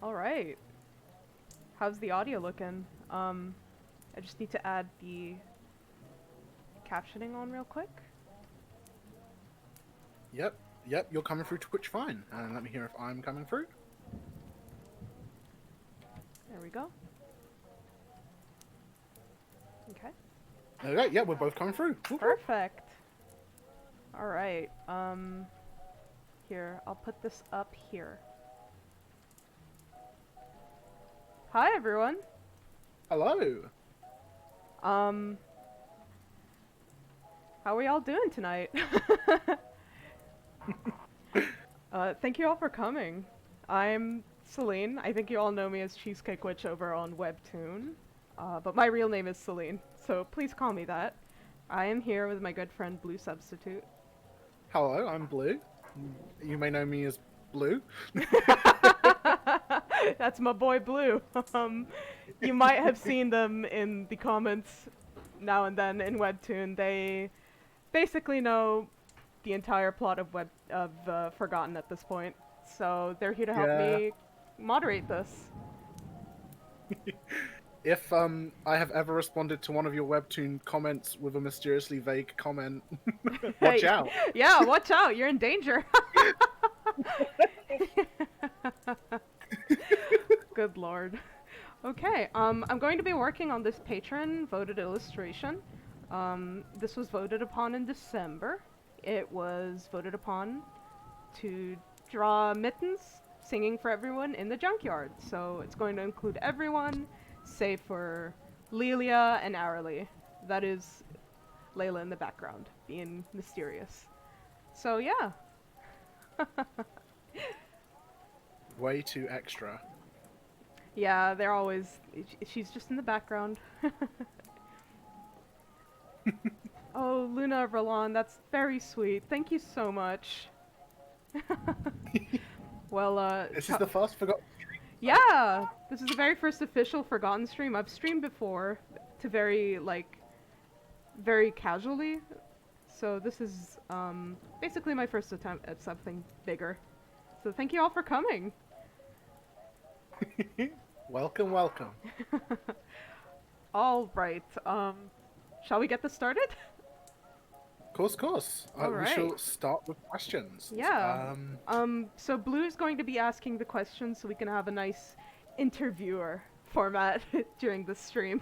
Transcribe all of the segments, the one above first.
Alright. How's the audio looking? I just need to add the captioning on real quick. Yep, you're coming through Twitch fine. And let me hear if I'm coming through. There we go. Okay. Okay, yeah, we're both coming through. Whoop, whoop. Perfect. Alright, here, I'll put this up here. Hi everyone! Hello! How are y'all doing tonight? Thank you all for coming. I'm Celine. I think you all know me as Cheesecake Witch over on Webtoon. But my real name is Celine, so please call me that. I am here with my good friend Blue Substitute. Hello, I'm Blue. You may know me as Blue. That's my boy Blue. You might have seen them in the comments now and then in Webtoon. They basically know the entire plot of Forgotten at this point, so they're here to help Yeah. me moderate this. If I have ever responded to one of your Webtoon comments with a mysteriously vague comment, watch Hey, out. yeah, watch out, you're in danger. Good lord. Okay, I'm going to be working on this patron voted illustration. This was voted upon in December. It was voted upon to draw Mittens singing for everyone in the junkyard. So it's going to include everyone, save for Lelia and Aralee. That is Layla in the background, being mysterious. So yeah. Way too extra. Yeah, they're always... She's just in the background. Oh, Luna Roland, that's very sweet. Thank you so much. Well, This is the first Forgotten. yeah! This is the very first official Forgotten stream. I've streamed before to very casually. So this is, basically my first attempt at something bigger. So thank you all for coming! Welcome, welcome. Alright, shall we get this started? Course. All We right. shall start with questions. Yeah. So Blue's going to be asking the questions so we can have a nice interviewer format during the stream.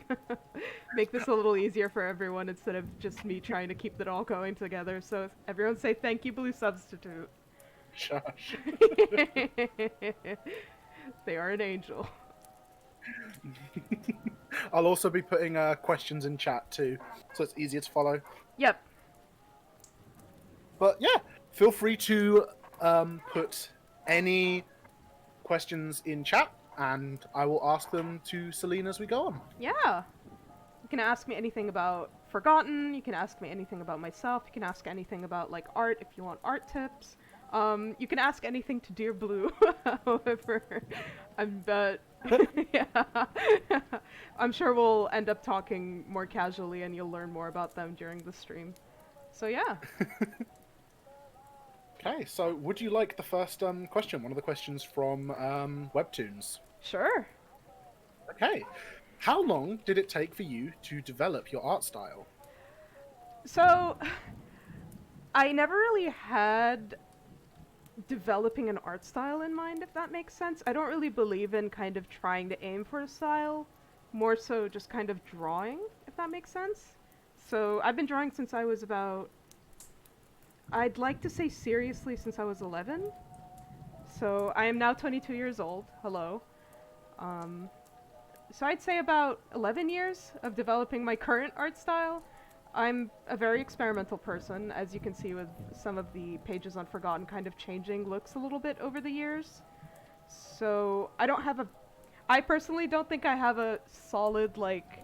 Make this a little easier for everyone instead of just me trying to keep it all going together. So everyone say thank you, Blue Substitute. Shush. They are an angel. I'll also be putting questions in chat too, so it's easier to follow. Yep. But yeah, feel free to put any questions in chat, and I will ask them to Celine as we go on. Yeah. You can ask me anything about Forgotten, you can ask me anything about myself, you can ask anything about like art if you want art tips. You can ask anything to Dear Blue, however, yeah. I'm sure we'll end up talking more casually and you'll learn more about them during the stream. So yeah. Okay, so would you like the first question? One of the questions from Webtoons. Sure. Okay. How long did it take for you to develop your art style? So, I never really had developing an art style in mind, if that makes sense. I don't really believe in kind of trying to aim for a style, more so just kind of drawing, if that makes sense. So I've been drawing since I was about, I'd like to say seriously since I was 11. So I am now 22 years old, hello. So I'd say about 11 years of developing my current art style. I'm a very experimental person, as you can see with some of the pages on Forgotten kind of changing looks a little bit over the years. So I personally don't think I have a solid, like,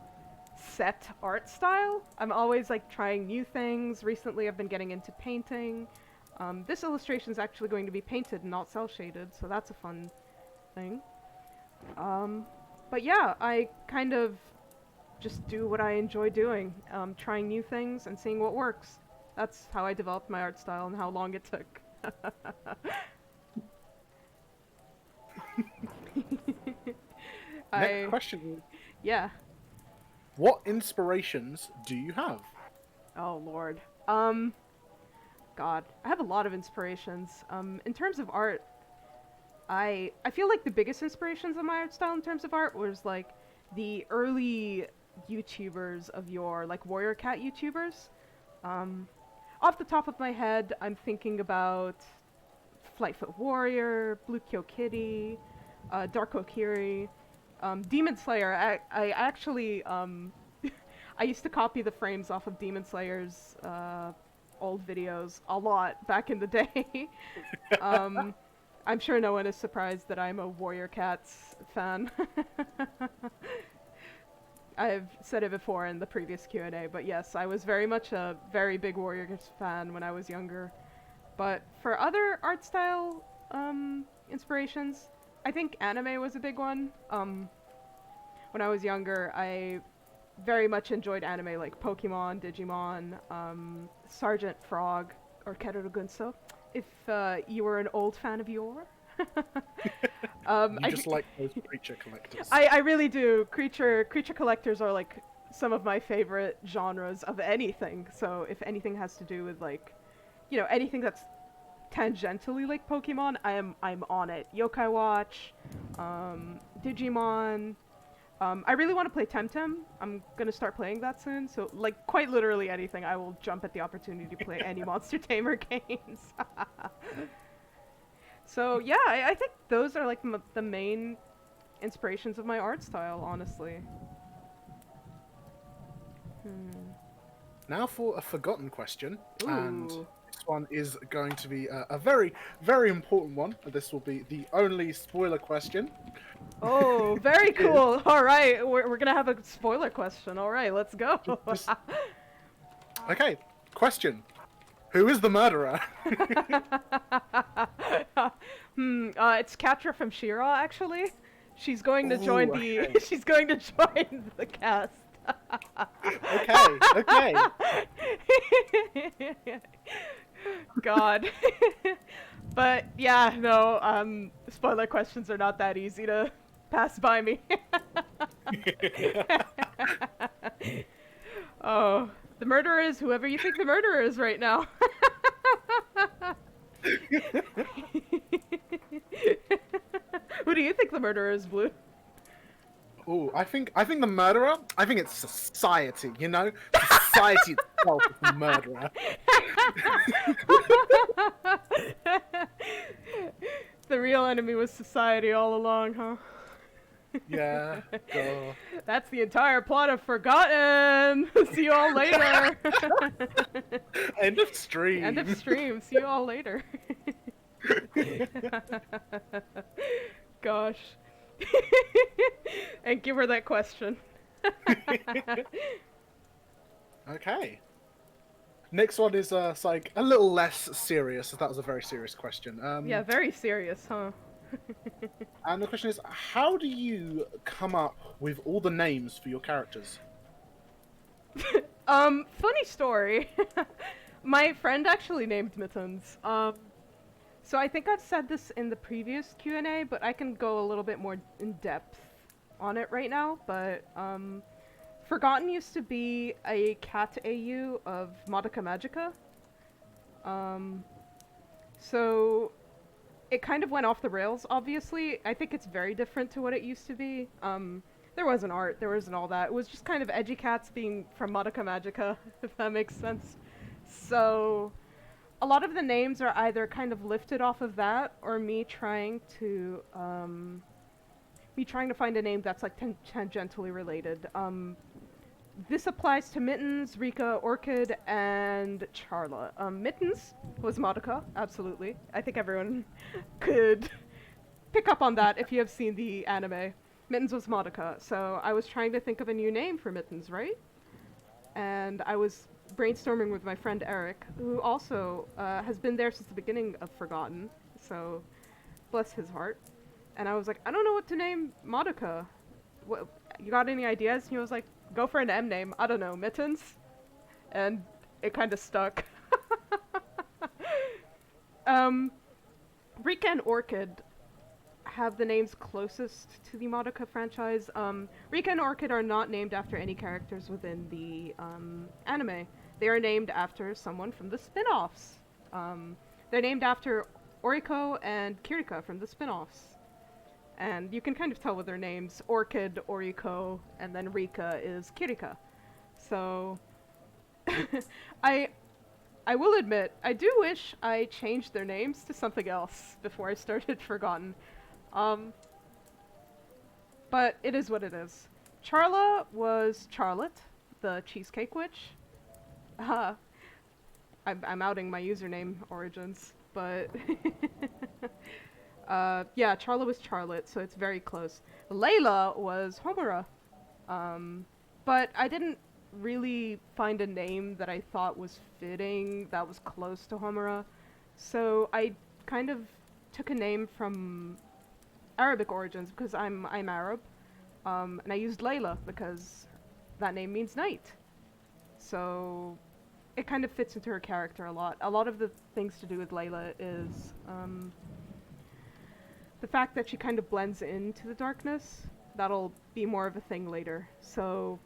set art style. I'm always, like, trying new things. Recently I've been getting into painting. This illustration is actually going to be painted, not cel-shaded, so that's a fun thing. But yeah, I kind of just do what I enjoy doing, trying new things and seeing what works. That's how I developed my art style and how long it took. Next I question: yeah. what inspirations do you have? Oh Lord. God, I have a lot of inspirations. In terms of art, I feel like the biggest inspirations of my art style in terms of art was like the early YouTubers of yore, like warrior cat YouTubers. Um, Off the top of my head, I'm thinking about Flightfoot Warrior, Blue Kyo Kitty, Dark Okiri, Demon Slayer. I actually I used to copy the frames off of Demon Slayer's old videos a lot back in the day. um, I'm sure no one is surprised that I'm a Warrior Cats fan. I've said it before in the previous Q&A, but yes, I was very much a very big Warrior Cats fan when I was younger. But for other art style inspirations, I think anime was a big one. When I was younger, I very much enjoyed anime like Pokemon, Digimon, Sergeant Frog, or Kerugunso, if you were an old fan of yore. You I, just like those creature collectors. I really do. Creature collectors are like some of my favorite genres of anything. So if anything has to do with like, anything that's tangentially like Pokemon, I'm on it. Yokai Watch, Digimon. I really want to play Temtem. I'm gonna start playing that soon. So like quite literally anything, I will jump at the opportunity to play any Monster Tamer games. So yeah, I think those are like the main inspirations of my art style, honestly. Now for a forgotten question, and Ooh. this one is going to be a very, very important one. This will be the only spoiler question. Oh, very cool. All right, we're gonna have a spoiler question. All right, let's go. Just- okay, question. Who is the murderer? It's Katra from Shira, actually. She's going to join Ooh, the. okay. She's going to join the cast. Okay, okay. God. But yeah, no. Spoiler questions are not that easy to pass by me. Oh, the murderer is whoever you think the murderer is right now. Who do you think the murderer is, Blue? Ooh, I think the murderer. I think it's society. You know, society itself is the murderer. The real enemy was society all along, huh? Yeah. Duh. That's the entire plot of Forgotten. See you all later. End of stream. End of stream. See you all later. Gosh. And give her that question. Okay. Next one is it's like a little less serious. That was a very serious question. Yeah, very serious, huh? And the question is, how do you come up with all the names for your characters? Funny story. My friend actually named Mittens. So I think I've said this in the previous Q&A, but I can go a little bit more in depth on it right now. But Forgotten used to be a cat AU of Madoka Magica. So it kind of went off the rails, obviously. I think it's very different to what it used to be. There wasn't art, there wasn't all that. It was just kind of edgy cats being from Madoka Magica, if that makes sense. So a lot of the names are either kind of lifted off of that, or me trying to find a name that's like tangentially related. This applies to Mittens, Rika, Orchid, and Charla. Mittens was Madoka, absolutely. I think everyone could pick up on that if you have seen the anime. Mittens was Madoka, so I was trying to think of a new name for Mittens, right? And I was brainstorming with my friend Eric, who also has been there since the beginning of Forgotten, so bless his heart. And I was like, I don't know what to name Madoka. What, you got any ideas? And he was like, go for an M name. I don't know, Mittens? And it kind of stuck. Rika and Orchid have the names closest to the Madoka franchise. Rika and Orchid are not named after any characters within the anime. They are named after someone from the spin-offs. They're named after Oriko and Kirika from the spin-offs. And you can kind of tell with their names. Orchid, Oriko, and then Rika is Kirika. So I will admit, I do wish I changed their names to something else before I started Forgotten. But it is what it is. Charla was Charlotte, the Cheesecake Witch. I'm outing my username origins, but yeah, Charla was Charlotte, so it's very close. Layla was Homura, but I didn't really find a name that I thought was fitting that was close to Homura, so I kind of took a name from Arabic origins because I'm Arab, and I used Layla because that name means night. So it kind of fits into her character a lot. A lot of the things to do with Layla is the fact that she kind of blends into the darkness. That'll be more of a thing later. So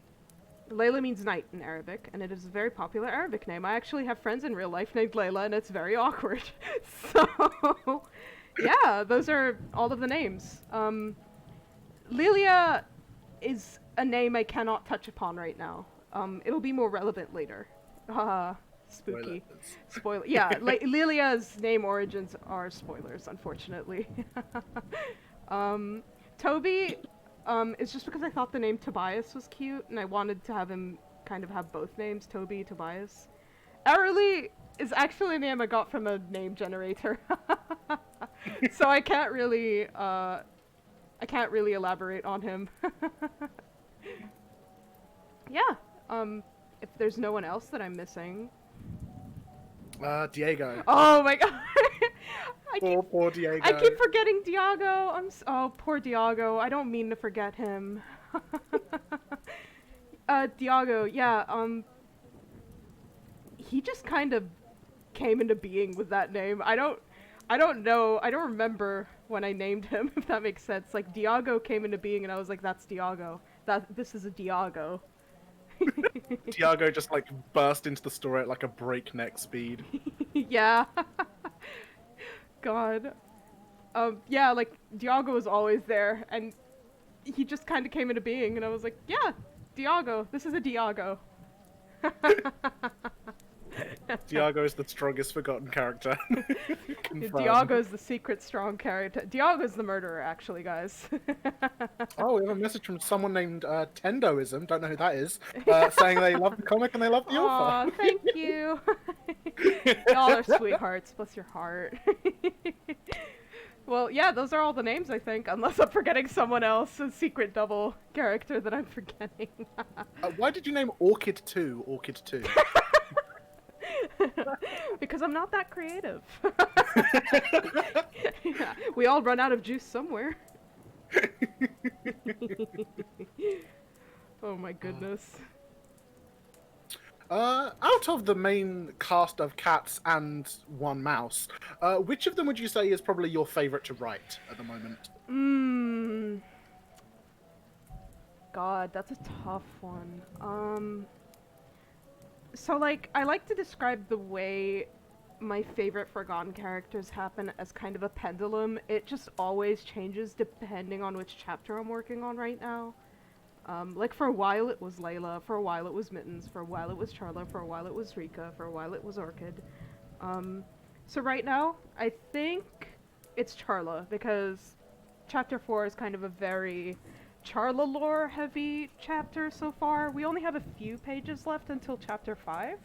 Layla means night in Arabic, and it is a very popular Arabic name. I actually have friends in real life named Layla, and it's very awkward. So yeah, those are all of the names. Lilia is a name I cannot touch upon right now. It'll be more relevant later. Spooky. Spoiler. Yeah, Lilia's name origins are spoilers, unfortunately. Toby, is just because I thought the name Tobias was cute, and I wanted to have him kind of have both names, Toby, Tobias. Airly is actually a name I got from a name generator. So I can't really elaborate on him. Yeah, if there's no one else that I'm missing. Diego. Oh my god. Poor Diego. I keep forgetting Diago. Oh, poor Diago. I don't mean to forget him. Diago, yeah, he just kind of came into being with that name. I don't know. I don't remember when I named him, if that makes sense. Like, Diago came into being and I was like, that's Diago. This is a Diago. Diago just like burst into the story at like a breakneck speed. Yeah. God. Yeah, like, Diago was always there, and he just kind of came into being, and I was like, yeah, Diago. This is a Diago. Diago is the strongest forgotten character. Diago is the secret strong character. Diago's the murderer, actually, guys. Oh, we have a message from someone named Tendoism, don't know who that is, saying they love the comic and they love the author. Aw, thank you. Y'all are sweethearts, bless your heart. Well, yeah, those are all the names, I think, unless I'm forgetting someone else, a secret double character that I'm forgetting. Why did you name Orchid 2 Orchid 2? Because I'm not that creative. Yeah, we all run out of juice somewhere. Oh my goodness. Out of the main cast of cats and one mouse, which of them would you say is probably your favorite to write at the moment? God, that's a tough one. So, like, I like to describe the way my favorite Forgotten characters happen as kind of a pendulum. It just always changes depending on which chapter I'm working on right now. Like, for a while it was Layla, for a while it was Mittens, for a while it was Charla, for a while it was Rika, for a while it was Orchid. So right now, I think it's Charla, because chapter 4 is kind of a very Charla lore heavy chapter so far. We only have a few pages left until chapter 5.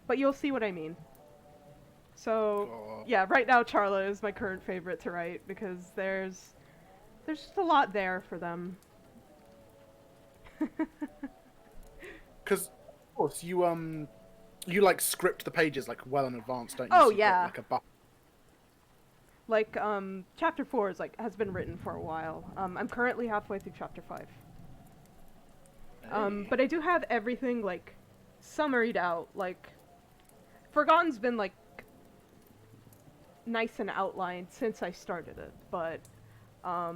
But you'll see what I mean. So, yeah, right now Charla is my current favorite to write, because there's just a lot there for them. Because, of course, you like script the pages like well in advance, don't you? Oh, So you've got, yeah. like a buffer. Like, chapter 4 is has been written for a while. I'm currently halfway through chapter 5. But I do have everything, like, summaried out. Like, Forgotten's been, like, nice and outlined since I started it, but I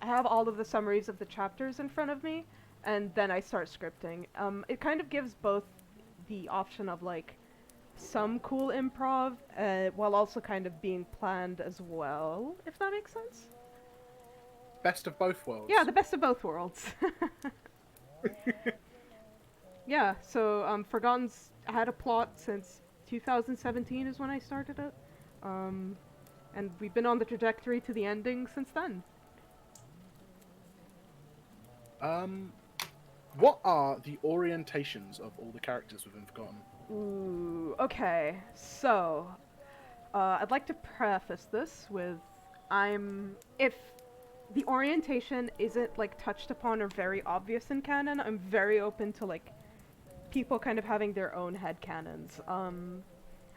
have all of the summaries of the chapters in front of me, and then I start scripting. It kind of gives both the option of like some cool improv, while also kind of being planned as well, if that makes sense. Best of both worlds. Yeah, the best of both worlds. Yeah, so Forgotten's had a plot since 2017 is when I started it. And we've been on the trajectory to the ending since then. What are the orientations of all the characters within Forgotten? Ooh, okay. So, I'd like to preface this with if the orientation isn't like touched upon or very obvious in canon, I'm very open to like people kind of having their own headcanons.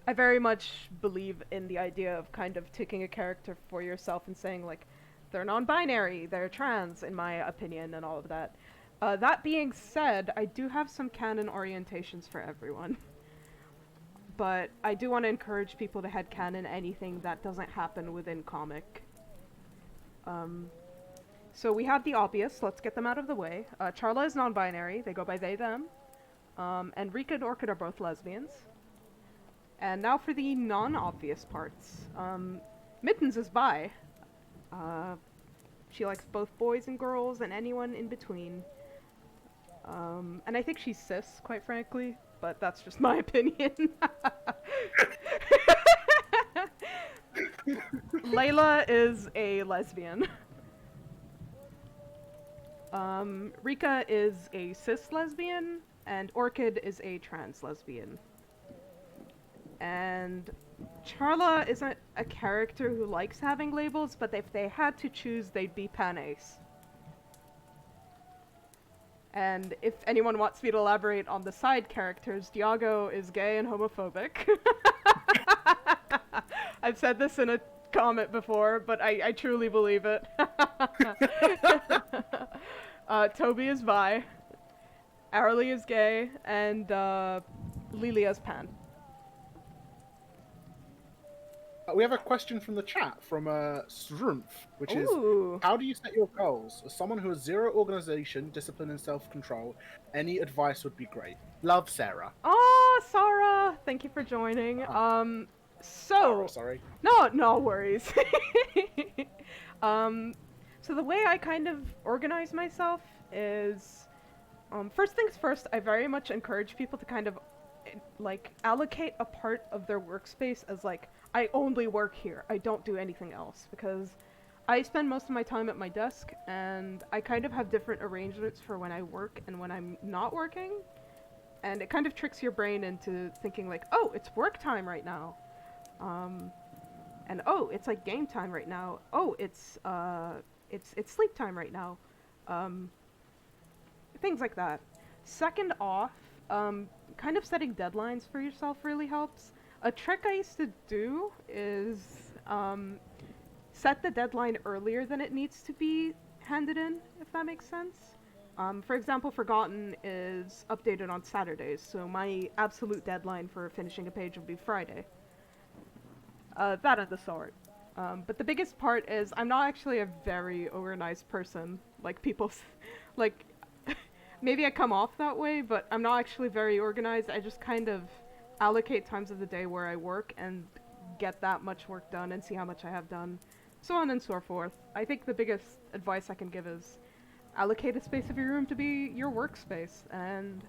I very much believe in the idea of kind of taking a character for yourself and saying like, they're non-binary, they're trans, in my opinion, and all of that. That being said, I do have some canon orientations for everyone. But I do want to encourage people to headcanon anything that doesn't happen within comic. So we have the obvious, let's get them out of the way. Charla is non-binary, they go by they, them. And Rika and Orchid are both lesbians. And now for the non-obvious parts. Mittens is bi. She likes both boys and girls and anyone in between. And I think she's cis, quite frankly, but that's just my opinion. Layla is a lesbian. Rika is a cis lesbian, and Orchid is a trans lesbian. And Charla isn't a character who likes having labels, but if they had to choose, they'd be pan-ace. And if anyone wants me to elaborate on the side characters, Diago is gay and homophobic. I've said this in a comment before, but I truly believe it. Toby is bi, Arlie is gay, and Lilia's pan. We have a question from the chat from Srumpf, which Ooh. is, how do you set your goals? As someone who has zero organization, discipline, and self-control, any advice would be great. Love, Sarah. Oh, Sarah! Thank you for joining. Sorry. No worries. So the way I kind of organize myself is, first things first, I very much encourage people to kind of, like, allocate a part of their workspace as, like, I only work here, I don't do anything else, because I spend most of my time at my desk, and I kind of have different arrangements for when I work and when I'm not working, and it kind of tricks your brain into thinking like, oh, it's work time right now, and oh, it's like game time right now, oh, it's sleep time right now, things like that. Second off, kind of setting deadlines for yourself really helps. A trick I used to do is set the deadline earlier than it needs to be handed in, if that makes sense. For example, Forgotten is updated on Saturdays, so my absolute deadline for finishing a page would be Friday. That of the sort. But the biggest part is I'm not actually a very organized person. Like people, like, maybe I come off that way, but I'm not actually very organized. I just kind of allocate times of the day where I work and get that much work done and see how much I have done, so on and so forth. I think the biggest advice I can give is allocate a space of your room to be your workspace and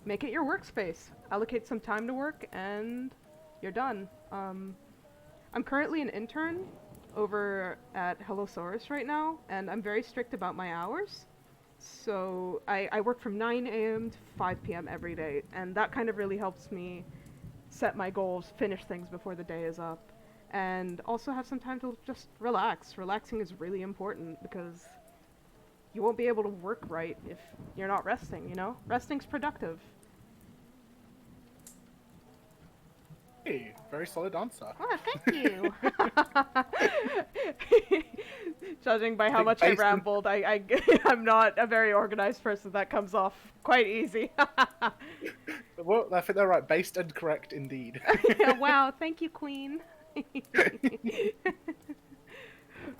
make it your workspace. Allocate some time to work and you're done. I'm currently an intern over at Hellosaurus right now, and I'm very strict about my hours. So I work from 9 a.m. to 5 p.m. every day, and that kind of really helps me set my goals, finish things before the day is up, and also have some time to just relax. Relaxing is really important because you won't be able to work right if you're not resting, you know? Resting's productive. Hey, very solid answer. Oh, thank you! Judging by how much I rambled, I'm not a very organized person. That comes off quite easy. Well, I think they're right. Based and correct indeed. Wow, thank you, Queen.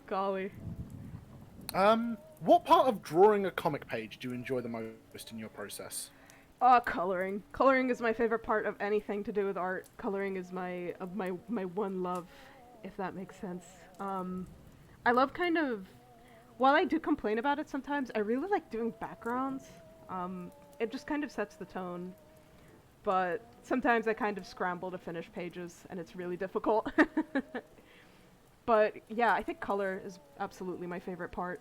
Golly. What part of drawing a comic page do you enjoy the most in your process? Coloring. Coloring is my favorite part of anything to do with art. Coloring is my one love, if that makes sense. I love kind of, while I do complain about it sometimes, I really like doing backgrounds. It just kind of sets the tone. But sometimes I kind of scramble to finish pages, and it's really difficult. But yeah, I think color is absolutely my favorite part.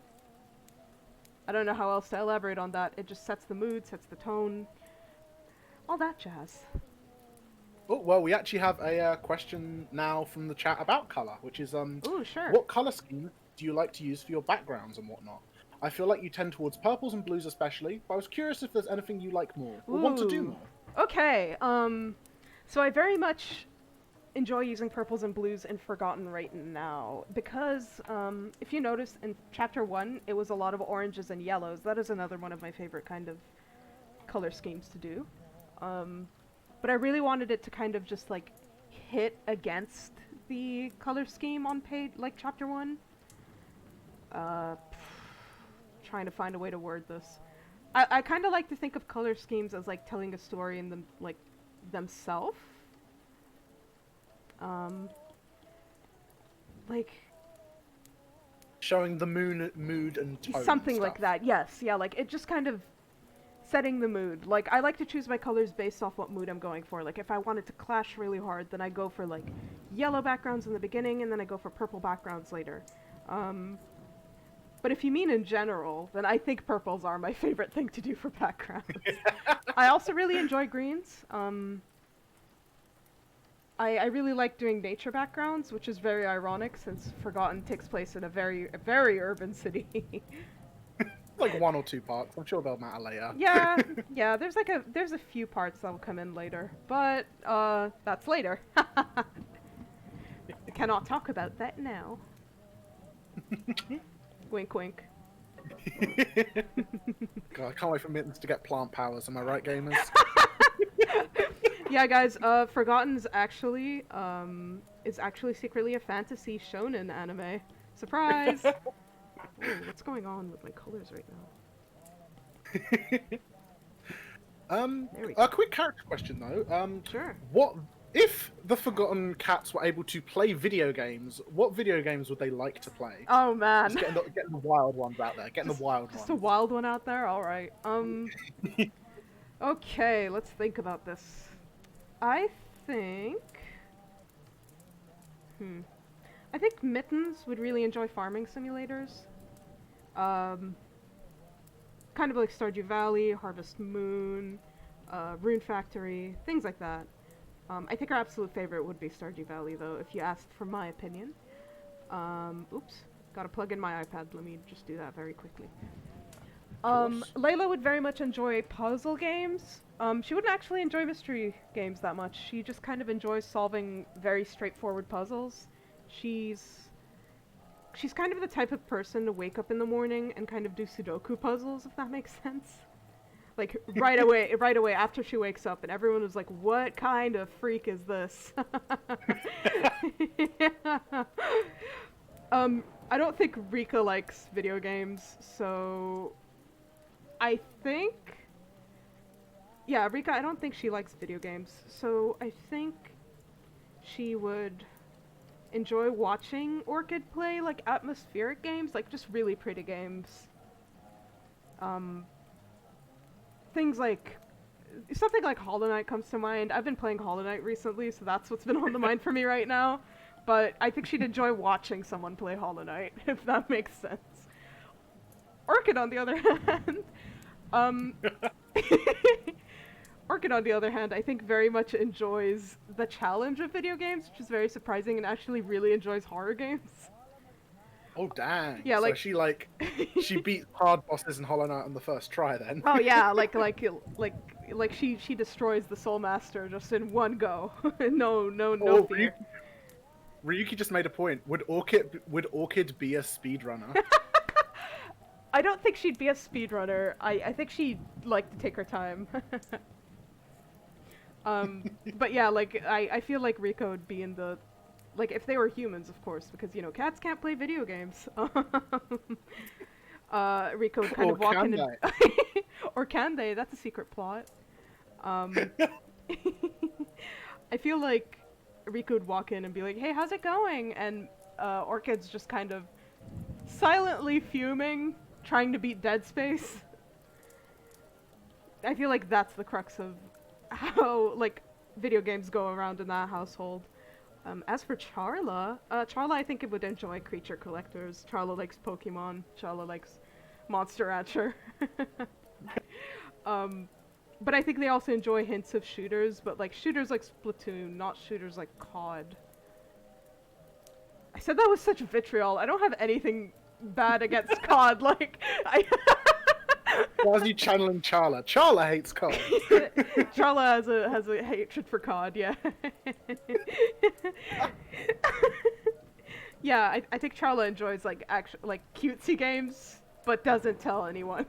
I don't know how else to elaborate on that. It just sets the mood, sets the tone, all that jazz. Oh, well, we actually have a question now from the chat about color, which is Ooh, sure. what color scheme do you like to use for your backgrounds and whatnot? I feel like you tend towards purples and blues especially, but I was curious if there's anything you like more or want to do Ooh. more. Okay, so I very much enjoy using purples and blues in Forgotten right now, because, if you notice, in Chapter 1, it was a lot of oranges and yellows. That is another one of my favorite kind of color schemes to do. But I really wanted it to kind of just, like, hit against the color scheme on page, like, Chapter 1. Trying to find a way to word this. I kind of like to think of color schemes as, like, telling a story in them, like, themselves. Like Showing the mood and tone. something and like stuff. that. Yes, yeah, like it just kind of setting the mood. Like I like to choose my colors based off what mood I'm going for. Like if I wanted to clash really hard, then I go for like yellow backgrounds in the beginning and then I go for purple backgrounds later. But if you mean in general, then I think purples are my favorite thing to do for backgrounds. I also really enjoy greens. I really like doing nature backgrounds, which is very ironic since Forgotten takes place in a very urban city. Like 1 or 2 parts. I'm sure they'll matter later. Yeah, yeah. There's a few parts that will come in later, but that's later. I cannot talk about that now. Wink, wink. God, I can't wait for Mittens to get plant powers. Am I right, gamers? Yeah, guys. Forgotten's actually secretly a fantasy shonen anime. Surprise! Ooh, what's going on with my colors right now? There we go. A quick character question though. Sure. What if the Forgotten Cats were able to play video games? What video games would they like to play? Oh man. Just getting the wild ones out there. Getting the wild Just ones. a wild one out there. All right. Okay, let's think about this. I think. I think Mittens would really enjoy farming simulators. Kind of like Stardew Valley, Harvest Moon, Rune Factory, things like that. I think our absolute favorite would be Stardew Valley, though, if you asked for my opinion. Oops, gotta plug in my iPad. Let me just do that very quickly. Layla would very much enjoy puzzle games. She wouldn't actually enjoy mystery games that much. She just kind of enjoys solving very straightforward puzzles. She's kind of the type of person to wake up in the morning and kind of do Sudoku puzzles, if that makes sense. Like right away after she wakes up, and everyone was like, "What kind of freak is this?" I don't think Rika likes video games, so I think, yeah, Rika, I don't think she likes video games, so I think she would enjoy watching Orchid play, like, atmospheric games, like, just really pretty games. Things like, something like Hollow Knight comes to mind. I've been playing Hollow Knight recently, so that's what's been on the mind for me right now. But I think she'd enjoy watching someone play Hollow Knight, if that makes sense. Orchid, on the other hand, Orchid, on the other hand, I think very much enjoys the challenge of video games, which is very surprising, and actually really enjoys horror games. Oh dang! Yeah, like so she beat hard bosses in Hollow Knight on the first try, then. Oh yeah, like she destroys the Soul Master just in one go. no fear. Ryuki just made a point. Would Orchid be a speedrunner? I don't think she'd be a speedrunner. I think she'd like to take her time. But yeah, like I feel like Rika would be in the like if they were humans, of course, because you know cats can't play video games. Rico would kind Or of walk can in and they? or can they? That's a secret plot. Um, I feel like Rico would walk in and be like, "Hey, how's it going?" And Orchid's just kind of silently fuming, trying to beat Dead Space. I feel like that's the crux of how like video games go around in that household. As for Charla, Charla I think it would enjoy creature collectors. Charla likes Pokemon. Charla likes Monster Rancher. But I think they also enjoy hints of shooters, but like shooters like Splatoon, not shooters like COD. I said that with such vitriol. I don't have anything bad against COD. Like I Why is you channeling Charla? Charla hates COD. Charla has a hatred for COD. Yeah. Yeah, I think Charla enjoys like like cutesy games, but doesn't tell anyone.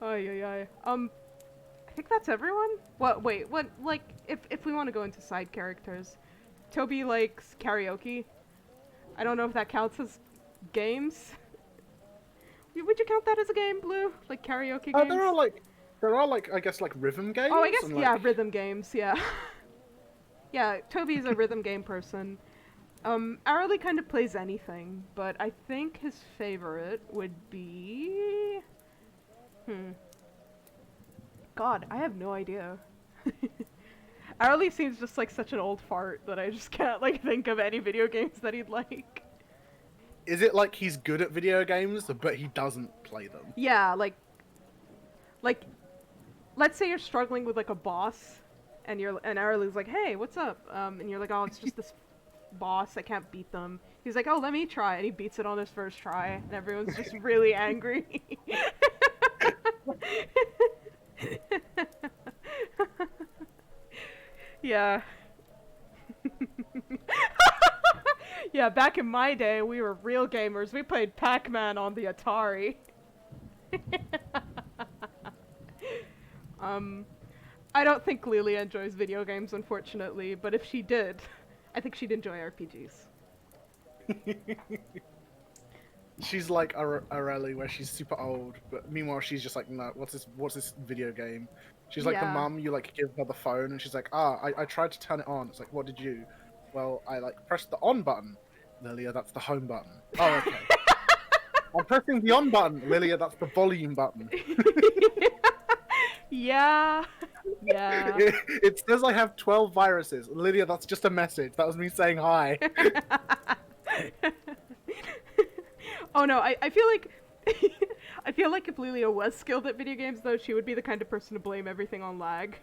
Oh yeah. I think that's everyone. What? Wait. What? Like, if we want to go into side characters, Toby likes karaoke. I don't know if that counts as games. Would you count that as a game, Blue? Like karaoke games? There are like I guess like rhythm games. Oh, I guess and, yeah, like... rhythm games. Yeah. Yeah, Toby's a rhythm game person. Arlie kind of plays anything, but I think his favorite would be. God, I have no idea. Arlie seems just like such an old fart that I just can't like think of any video games that he'd like. Is it like he's good at video games, but he doesn't play them? Yeah, like, let's say you're struggling with like a boss, and Arlie's like, "Hey, what's up?" And you're like, "Oh, it's just this boss. I can't beat them." He's like, "Oh, let me try," and he beats it on his first try, and everyone's just really angry. Yeah. Yeah, back in my day, we were real gamers. We played Pac-Man on the Atari. I don't think Lilia enjoys video games, unfortunately, but if she did, I think she'd enjoy RPGs. She's like Areli, where she's super old, but meanwhile she's just like, no, what's this video game? She's like the Yeah. mum, you like give her the phone, and she's like, I tried to turn it on. It's like, what did you? Well, I like pressed the on button. Lilia, that's the home button. Oh, okay. I'm pressing the on button. Lilia, that's the volume button. Yeah. Yeah. It says I have 12 viruses. Lydia, that's just a message. That was me saying hi. Oh no, I feel like I feel like if Lilia was skilled at video games though, she would be the kind of person to blame everything on lag.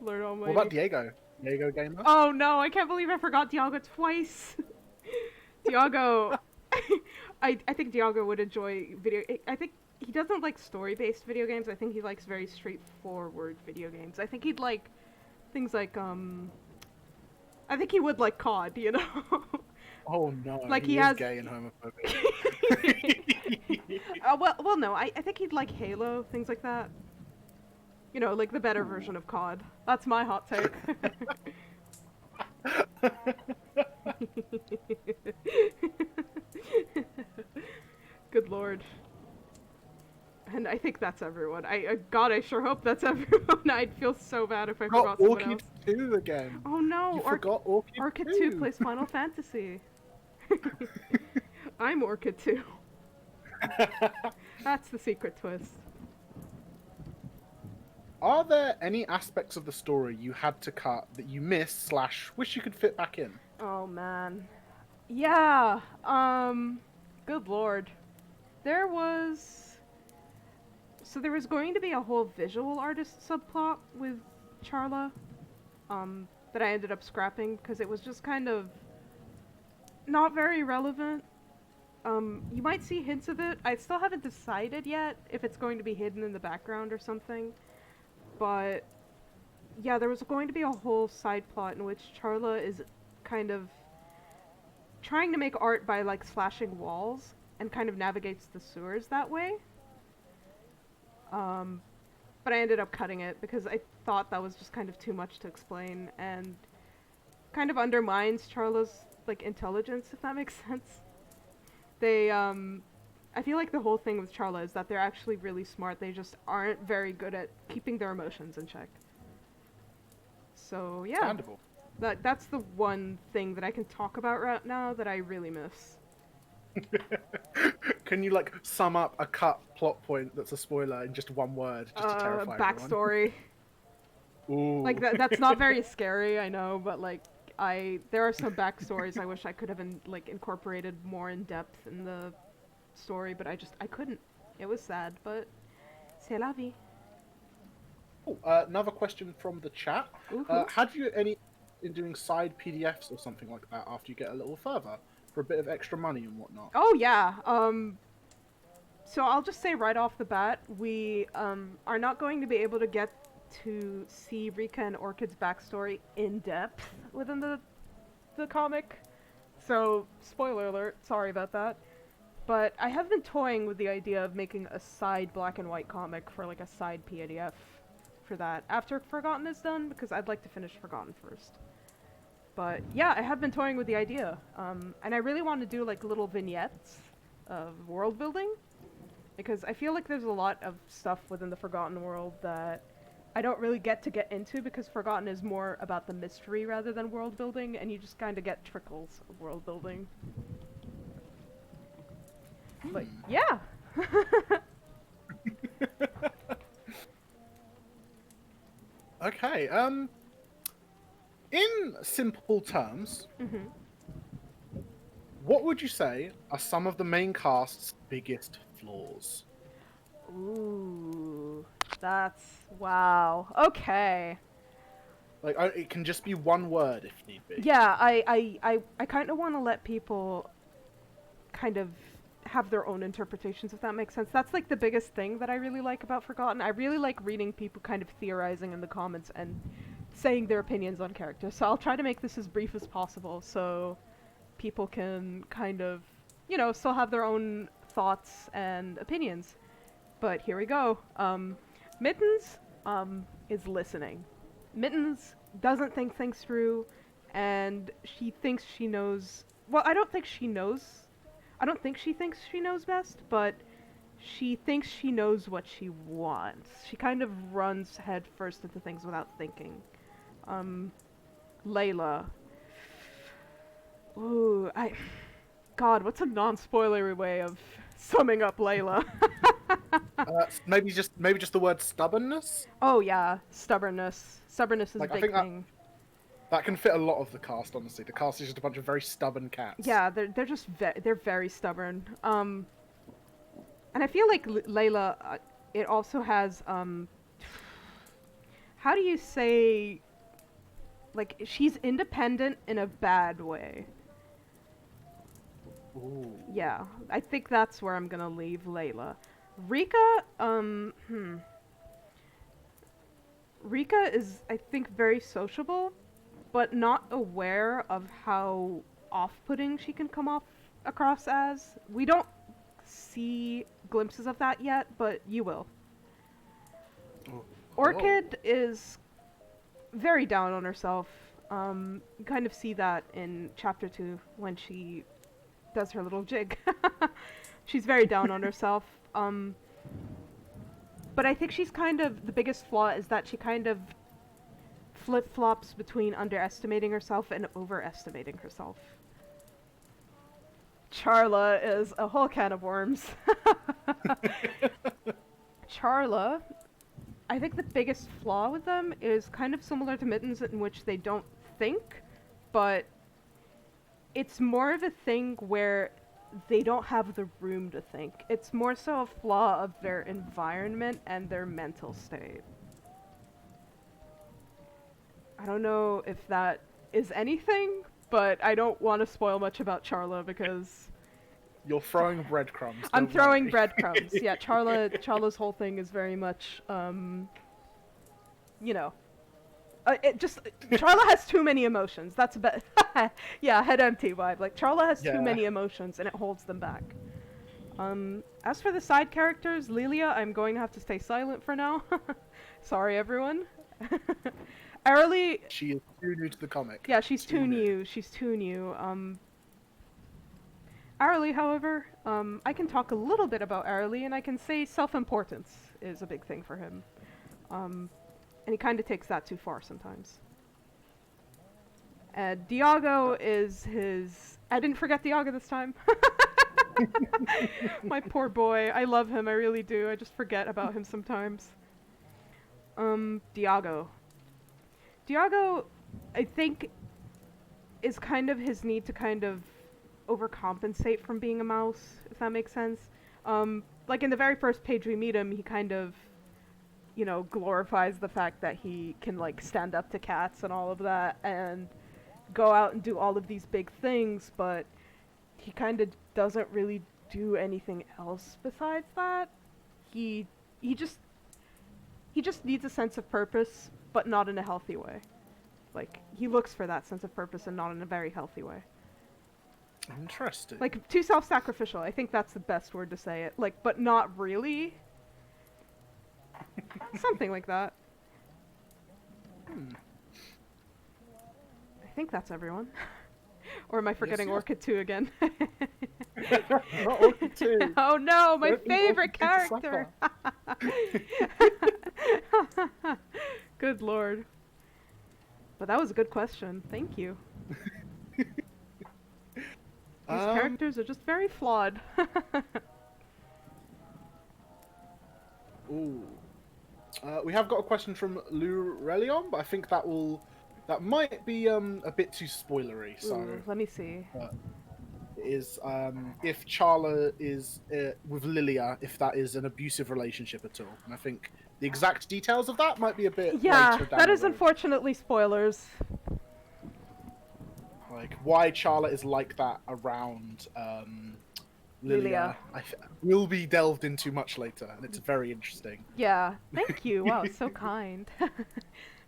Lord Almighty. What about Diego? Diego Gamer? Oh no, I can't believe I forgot Diago twice. Diago, I think Diago would enjoy video. I think he doesn't like story-based video games. I think he likes very straightforward video games. I think he'd like things like I think he would like COD, you know. Oh no, Like he he is has gay and homophobic. well, no. I think he'd like Halo, things like that. You know, like the better version of COD. That's my hot take. Good lord. And I think that's everyone. God, I sure hope that's everyone. I'd feel so bad if I forgot someone Orchid else. 2 again. Oh no, You forgot Orchid 2. Orchid 2 plays Final Fantasy. I'm Orchid 2. That's the secret twist. Are there any aspects of the story you had to cut that you missed / wish you could fit back in? Oh man. Yeah. Good lord. There was going to be a whole visual artist subplot with Charla that I ended up scrapping because it was just kind of not very relevant. You might see hints of it. I still haven't decided yet if it's going to be hidden in the background or something. But yeah, there was going to be a whole side plot in which Charla is kind of trying to make art by like slashing walls and kind of navigates the sewers that way. But I ended up cutting it because I thought that was just kind of too much to explain and kind of undermines Charla's like intelligence, if that makes sense. They I feel like the whole thing with Charla is that they're actually really smart. They just aren't very good at keeping their emotions in check. So yeah, Understandable. that's the one thing that I can talk about right now that I really miss. Can you like sum up a cut plot point that's a spoiler in just one word, just to terrify everyone? Backstory. Ooh. Like that's not very scary, I know, but like there are some backstories I wish I could have incorporated more in depth in the story, but I couldn't. It was sad, but c'est la vie. Ooh, another question from the chat. Woohoo. Had you any in doing side PDFs or something like that after you get a little further for a bit of extra money and whatnot? Oh yeah. So I'll just say right off the bat, we are not going to be able to get to see Rika and Orchid's backstory in depth within the comic. So spoiler alert, sorry about that. But I have been toying with the idea of making a side black and white comic for like a side PDF for that after Forgotten is done, because I'd like to finish Forgotten first. But yeah, I have been toying with the idea, and I really want to do like little vignettes of world building, because I feel like there's a lot of stuff within the Forgotten world that I don't really get into, because Forgotten is more about the mystery rather than world building, and you just kind of get trickles of world building. But yeah. Okay. In simple terms, what would you say are some of the main cast's biggest flaws? Ooh, that's wow. Okay. Like, it can just be one word if need be. Yeah, I kind of want to let people kind of have their own interpretations, if that makes sense. That's like the biggest thing that I really like about Forgotten. I really like reading people kind of theorizing in the comments and saying their opinions on characters. So I'll try to make this as brief as possible so people can kind of, you know, still have their own thoughts and opinions. But here we go. Mittens is listening. Mittens doesn't think things through, and she thinks she knows. Well, I don't think she knows. I don't think she thinks she knows best, but she thinks she knows what she wants. She kind of runs head first into things without thinking. Layla. Ooh, God, what's a non-spoilery way of summing up Layla? Maybe just the word stubbornness. Oh yeah, stubbornness. Stubbornness is Like, a I big think thing. that can fit a lot of the cast. Honestly, the cast is just a bunch of very stubborn cats. Yeah, they're just they're very stubborn. And I feel like Layla, it also has how do you say, like, she's independent in a bad way. Ooh. Yeah, I think that's where I'm gonna leave Layla. Rika, Rika is, I think, very sociable, but not aware of how off-putting she can come across as. We don't see glimpses of that yet, but you will. Oh. Orchid is very down on herself. You kind of see that in chapter 2 when she does her little jig. She's very down on herself. But I think she's kind of, the biggest flaw is that she kind of flip-flops between underestimating herself and overestimating herself. Charla is a whole can of worms. Charla, I think the biggest flaw with them is kind of similar to Mittens, in which they don't think, but it's more of a thing where they don't have the room to think. It's more so a flaw of their environment and their mental state. I don't know if that is anything, but I don't want to spoil much about Charla because You're throwing breadcrumbs. I'm don't throwing worry. breadcrumbs. Yeah, Charla's whole thing is very much, you know, Charla has too many emotions. That's a bit, yeah, head empty vibe. Like, Charla has too Yeah. many emotions and it holds them back. As for the side characters, Lilia, I'm going to have to stay silent for now. Sorry, everyone. Arily, She is too new to the comic. yeah, she's too new. She's too new. Arily, however, I can talk a little bit about Arily, and I can say self-importance is a big thing for him. And he kind of takes that too far sometimes. Diago is his... I didn't forget Diago this time. My poor boy. I love him, I really do. I just forget about him sometimes. Diago. Diago, I think, is kind of his need to kind of overcompensate from being a mouse, if that makes sense. Like in the very first page we meet him, he kind of, you know, glorifies the fact that he can, like, stand up to cats and all of that, and go out and do all of these big things, but he kind of doesn't really do anything else besides that. He just needs a sense of purpose, but not in a healthy way. Like, he looks for that sense of purpose and not in a very healthy way. Interesting. Like, too self-sacrificial. I think that's the best word to say it. Like, but not really. Something like that. I think that's everyone. Or am I forgetting Yes. Orchid 2 again? Not Orchid 2. Oh no, my Don't think favorite Orchid 2 character! Good lord. But that was a good question. Thank you. These characters are just very flawed. Ooh. We have got a question from Lou Relion, but I think that might be a bit too spoilery. So Ooh, let me see. it is if Charla is with Lilia, if that is an abusive relationship at all, and I think the exact details of that might be a bit Yeah, later down that the is road. unfortunately spoilers. Like why Charla is like that around Lilia, will be delved into much later, and it's very interesting. Yeah, thank you. Wow, so kind.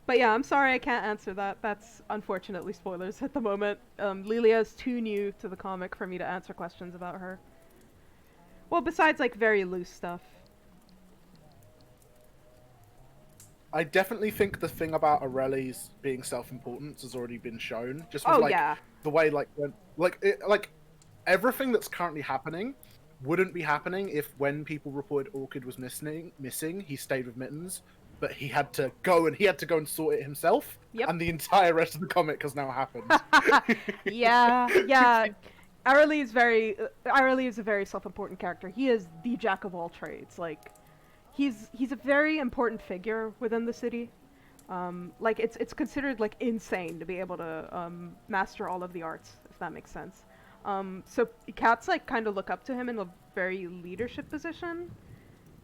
But yeah, I'm sorry I can't answer that. That's unfortunately spoilers at the moment. Lilia is too new to the comic for me to answer questions about her. Well, besides like very loose stuff. I definitely think the thing about Aureli's being self-important has already been shown. Just with, Oh like, yeah. the way, like, when, like, everything that's currently happening wouldn't be happening if when people reported Orchid was missing, he stayed with Mittens, but he had to go and sort it himself. Yep. And the entire rest of the comic has now happened. Yeah, yeah. Arely is a very self-important character. He is the jack of all trades. Like, he's a very important figure within the city. Like it's considered like insane to be able to master all of the arts, if that makes sense. So cats like kind of look up to him in a very leadership position.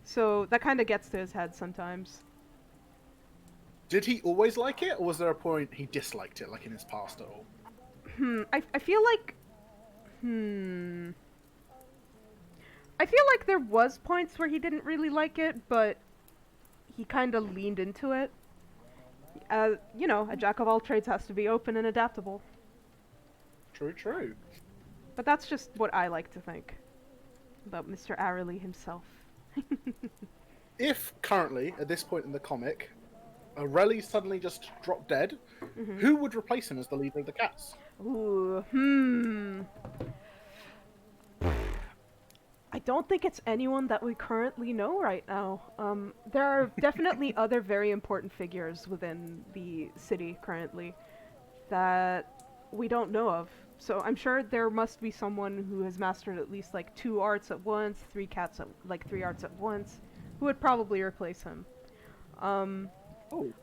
So that kind of gets to his head sometimes. Did he always like it, or was there a point he disliked it, like in his past at all? I feel like I feel like there was points where he didn't really like it, but he kind of leaned into it. You know, a jack of all trades has to be open and adaptable. True, true. But that's just what I like to think about Mr. Arely himself. If currently, at this point in the comic, Aureli suddenly just dropped dead, who would replace him as the leader of the cats? Ooh, I don't think it's anyone that we currently know right now. There are definitely other very important figures within the city currently that we don't know of. So I'm sure there must be someone who has mastered at least like 2 arts at once, 3 arts at once, who would probably replace him. All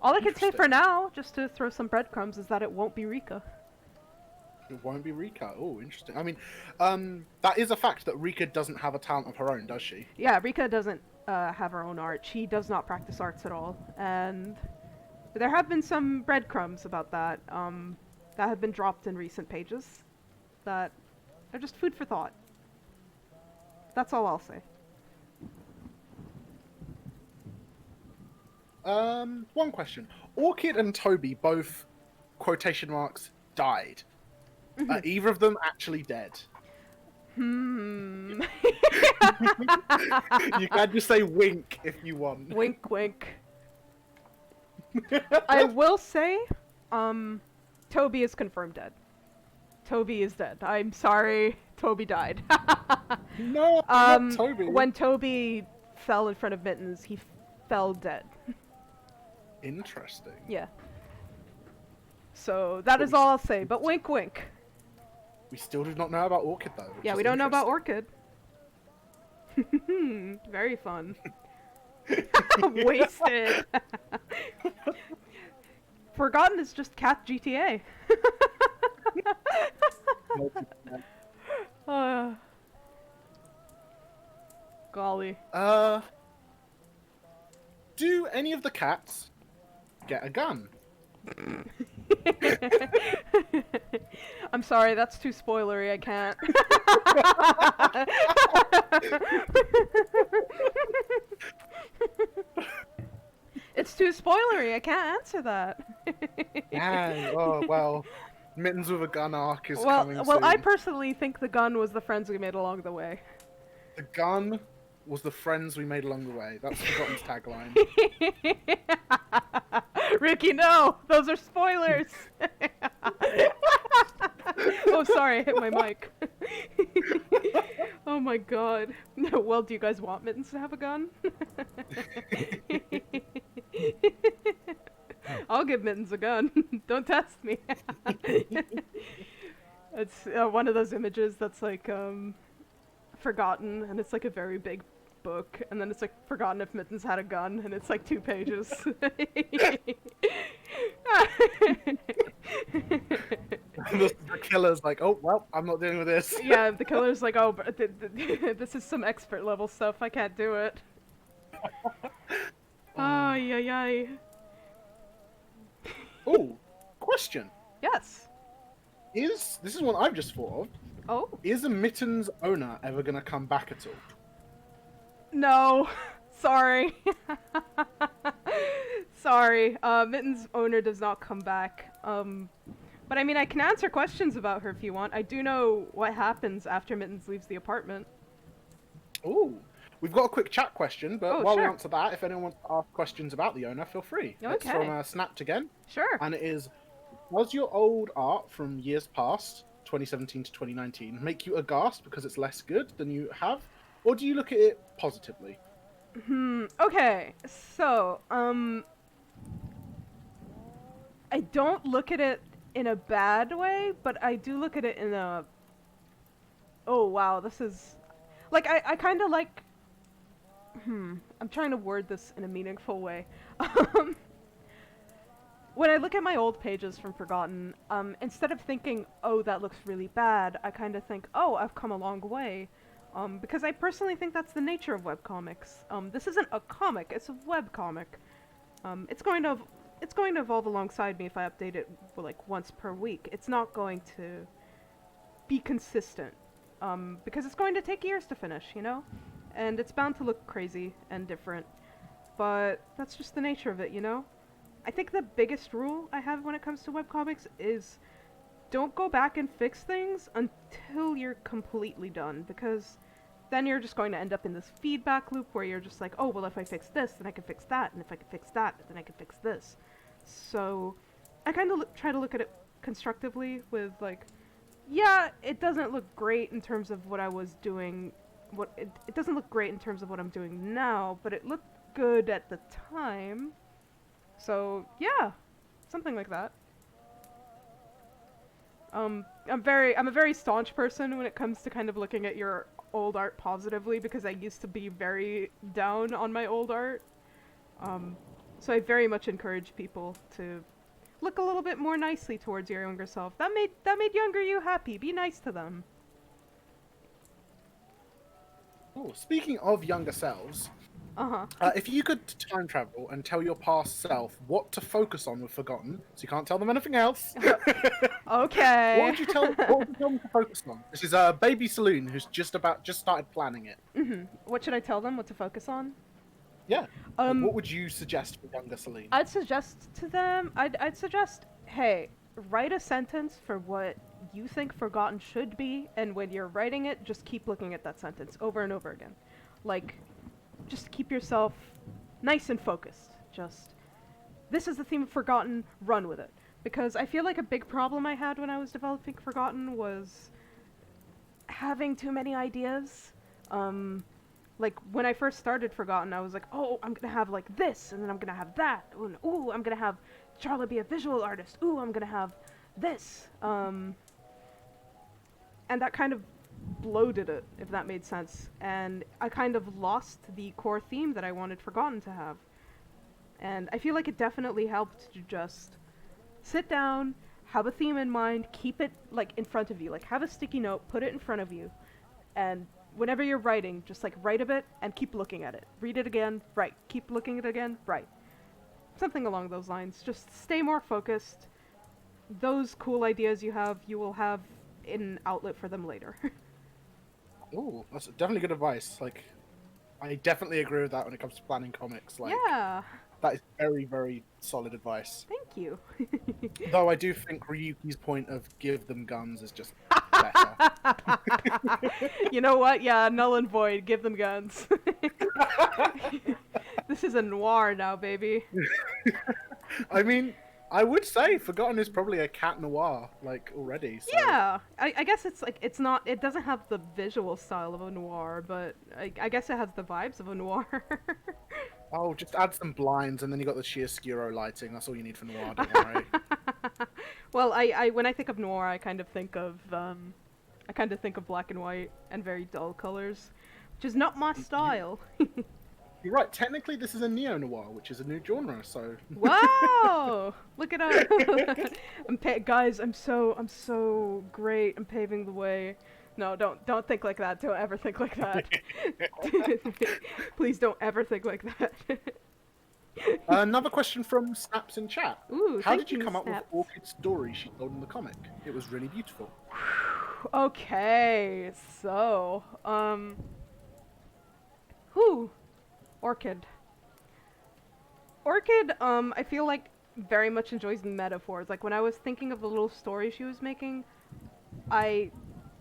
I can say for now, just to throw some breadcrumbs, is that it won't be Rika. It won't be Rika. Oh, interesting. I mean, that is a fact that Rika doesn't have a talent of her own, does she? Yeah, Rika doesn't have her own art. She does not practice arts at all. And there have been some breadcrumbs about that that have been dropped in recent pages that are just food for thought. That's all I'll say. One question. Orchid and Toby both, quotation marks, died. Are either of them actually dead? Hmm. You can just say wink if you want. Wink, wink. I will say, Toby is confirmed dead. Toby is dead. I'm sorry, Toby died. No, not Toby. When Toby fell in front of Mittens, he fell dead. Interesting. Yeah. So that is all I'll say, but wink, wink. We still do not know about Orchid though. Which Yeah, is we don't know about interesting. Orchid. Very fun. Wasted. Forgotten is just Cat GTA. Golly. Do any of the cats get a gun? I'm sorry, that's too spoilery, I can't. It's too spoilery, I can't answer that. Dang. Oh well. Mittens with a gun arc is well, coming well, soon. I personally think the gun was the friends we made along the way. The gun was the friends we made along the way. That's Forgotten's tagline. Ricky, no! Those are spoilers! Oh, sorry, I hit my mic. Oh my god. Well, do you guys want Mittens to have a gun? I'll give Mittens a gun. Don't test me. It's one of those images that's like, Forgotten, and it's like a very big book, and then it's like Forgotten if Mittens had a gun, and it's like 2 pages. The killer's like, oh well, I'm not dealing with this. Yeah, the killer's like, oh, but this is some expert level stuff, I can't do it. Ay, ay, ay. Oh, question. Yes. This is one I've just thought of. Oh. Is a Mittens owner ever gonna come back at all? No. Sorry. Sorry. Mittens' owner does not come back. But I mean, I can answer questions about her if you want. I do know what happens after Mittens leaves the apartment. Ooh. We've got a quick chat question, but while we sure. answer that, if anyone wants to ask questions about the owner, feel free. It's Okay. from Snapped again, Sure. and it is, was your old art from years past, 2017 to 2019, make you aghast because it's less good than you have? Or do you look at it positively? Okay. So, I don't look at it in a bad way, but I do look at it in a, oh wow, this is, like, I kind of like, I'm trying to word this in a meaningful way. When I look at my old pages from Forgotten, instead of thinking, oh, that looks really bad, I kind of think, oh, I've come a long way. Because I personally think that's the nature of webcomics. This isn't a comic, it's a webcomic. It's going to evolve alongside me if I update it like once per week. It's not going to be consistent. Because it's going to take years to finish, you know? And it's bound to look crazy and different. But that's just the nature of it, you know? I think the biggest rule I have when it comes to webcomics is don't go back and fix things until you're completely done, because then you're just going to end up in this feedback loop where you're just like, oh, well, if I fix this, then I can fix that, and if I can fix that, then I can fix this. So I kind of try to look at it constructively with, like, yeah, it doesn't look great in terms of what I was doing, it doesn't look great in terms of what I'm doing now, but it looked good at the time. So, yeah, something like that. I'm a very staunch person when it comes to kind of looking at your old art positively, because I used to be very down on my old art. So I very much encourage people to look a little bit more nicely towards your younger self. That made younger you happy. Be nice to them. Oh, speaking of younger selves, Uh-huh. if you could time travel and tell your past self what to focus on with Forgotten, so you can't tell them anything else, Okay. what would you tell them to focus on? This is Baby Saloon, who's just started planning it. What should I tell them what to focus on? Yeah. What would you suggest for younger Celine? I'd suggest to them, I'd suggest, hey, write a sentence for what you think Forgotten should be, and when you're writing it, just keep looking at that sentence over and over again. Like, just keep yourself nice and focused. Just, this is the theme of Forgotten, run with it. Because I feel like a big problem I had when I was developing Forgotten was having too many ideas. Like, when I first started Forgotten, I was like, oh, I'm gonna have, like, this, and then I'm gonna have that. Ooh, I'm gonna have Charlotte be a visual artist. Ooh, I'm gonna have this. And that kind of bloated it, if that made sense. And I kind of lost the core theme that I wanted Forgotten to have. And I feel like it definitely helped to just sit down, have a theme in mind, keep it, like, in front of you. Like, have a sticky note, put it in front of you, and whenever you're writing, just, like, write a bit and keep looking at it. Read it again, write. Keep looking at it again, write. Something along those lines. Just stay more focused. Those cool ideas you have, you will have an outlet for them later. Ooh, that's definitely good advice. Like, I definitely agree with that when it comes to planning comics. Like, Yeah, that is very, very solid advice. thank you. Though I do think Ryuki's point of give them guns is just better. You know what? Yeah, null and void. Give them guns. This is a noir now, baby. I mean, I would say Forgotten is probably a cat noir, like, already. So. Yeah, I guess it's like, it's not, it doesn't have the visual style of a noir, but I guess it has the vibes of a noir. Oh, just add some blinds, and then you got the chiaroscuro lighting. That's all you need for noir. Don't worry. Well, I when I think of noir, I kind of think of black and white and very dull colors, which is not my style. You're right. Technically, this is a neo noir, which is a new genre. So. Wow! Look it up. Guys, I'm so great. I'm paving the way. No, don't think like that. Don't ever think like that. Please don't ever think like that. Another question from Snaps in chat. Ooh, How thank did you come up Snaps. with Orchid's story she told in the comic? It was really beautiful. Okay, so, Orchid. Orchid, I feel like very much enjoys metaphors. Like, when I was thinking of the little story she was making, I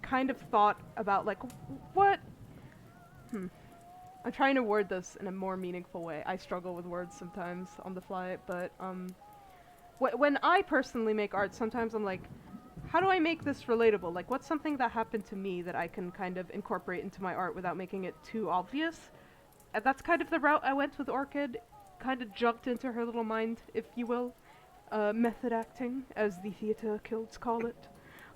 kind of thought about, like, what? I'm trying to word this in a more meaningful way. I struggle with words sometimes on the fly, but, when I personally make art, sometimes I'm like, how do I make this relatable? Like, what's something that happened to me that I can kind of incorporate into my art without making it too obvious? And that's kind of the route I went with Orchid. Kind of jumped into her little mind, if you will. Method acting, as the theater guilds call it.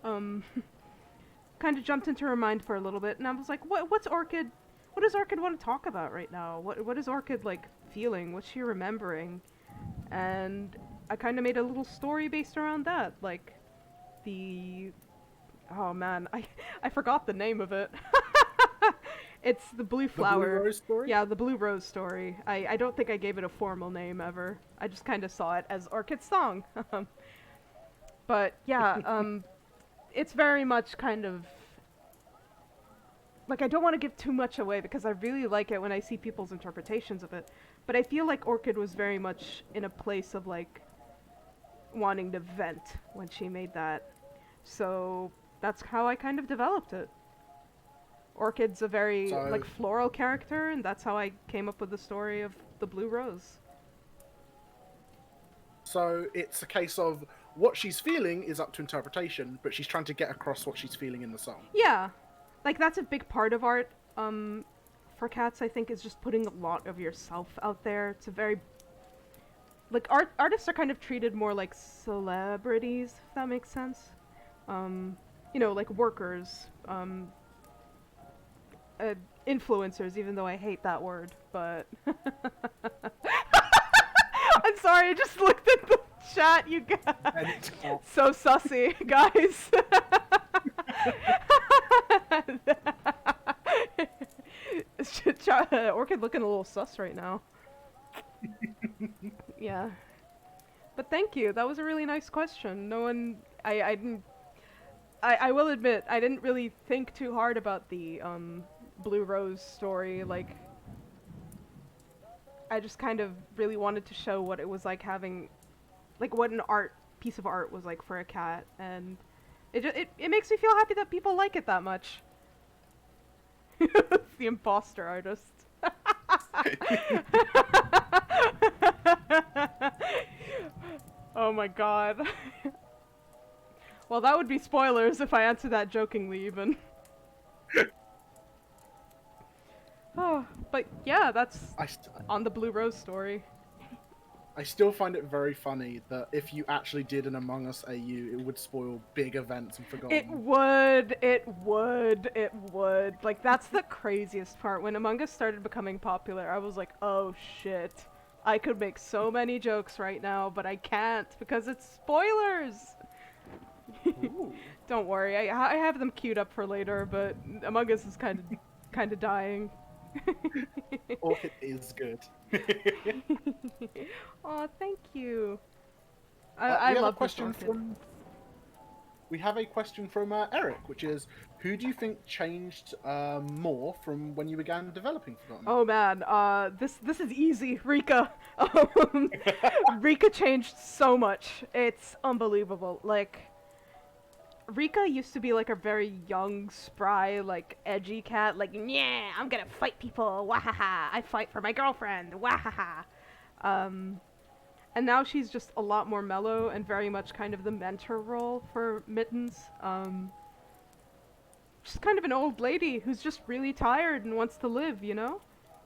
Kind of jumped into her mind for a little bit, and I was like, what's Orchid? What does Orchid want to talk about right now? What is Orchid, like, feeling? What's she remembering? And I kind of made a little story based around that, like, oh man, I forgot the name of it. It's the Blue Flower. The Blue Rose story? Yeah, the Blue Rose story. I don't think I gave it a formal name ever. I just kind of saw it as Orchid's song. But yeah, it's very much kind of, like, I don't want to give too much away because I really like it when I see people's interpretations of it. But I feel like Orchid was very much in a place of, like, wanting to vent when she made that. So that's how I kind of developed it. Orchid's a very, like, floral character, and that's how I came up with the story of the Blue Rose. So it's a case of what she's feeling is up to interpretation, but she's trying to get across what she's feeling in the song. Yeah. Like, that's a big part of art, for cats, I think, is just putting a lot of yourself out there. It's a very, like, artists are kind of treated more like celebrities, if that makes sense. You know, like workers, influencers, even though I hate that word, but I'm sorry, I just looked at the chat, you guys. So sussy, guys. Orchid looking a little sus right now. Yeah. But thank you, that was a really nice question. No one, I will admit, I didn't really think too hard about the, Blue Rose story. Like, I just kind of really wanted to show what it was like having, like, what an art piece of art was like for a cat, and it makes me feel happy that people like it that much. The imposter artist. Oh my god. Well, that would be spoilers if I answer that jokingly, even. Oh, but yeah, that's on the Blue Rose story. I still find it very funny that if you actually did an Among Us AU, it would spoil big events and Forgotten. It would. Like, that's the craziest part. When Among Us started becoming popular, I was like, oh shit. I could make so many jokes right now, but I can't because it's spoilers! Don't worry, I have them queued up for later, but Among Us is kind of dying. Orchid is good. Aw, thank you. I love this orchid. We have a question from Eric, which is, who do you think changed more from when you began developing Forgotten? Oh man, this is easy. Rika. Rika changed so much. It's unbelievable. Like, Rika used to be like a very young, spry, like edgy cat. Like, yeah, I'm gonna fight people. Wahaha! I fight for my girlfriend. Wahaha! And now she's just a lot more mellow and very much kind of the mentor role for Mittens. She's kind of an old lady who's just really tired and wants to live, you know?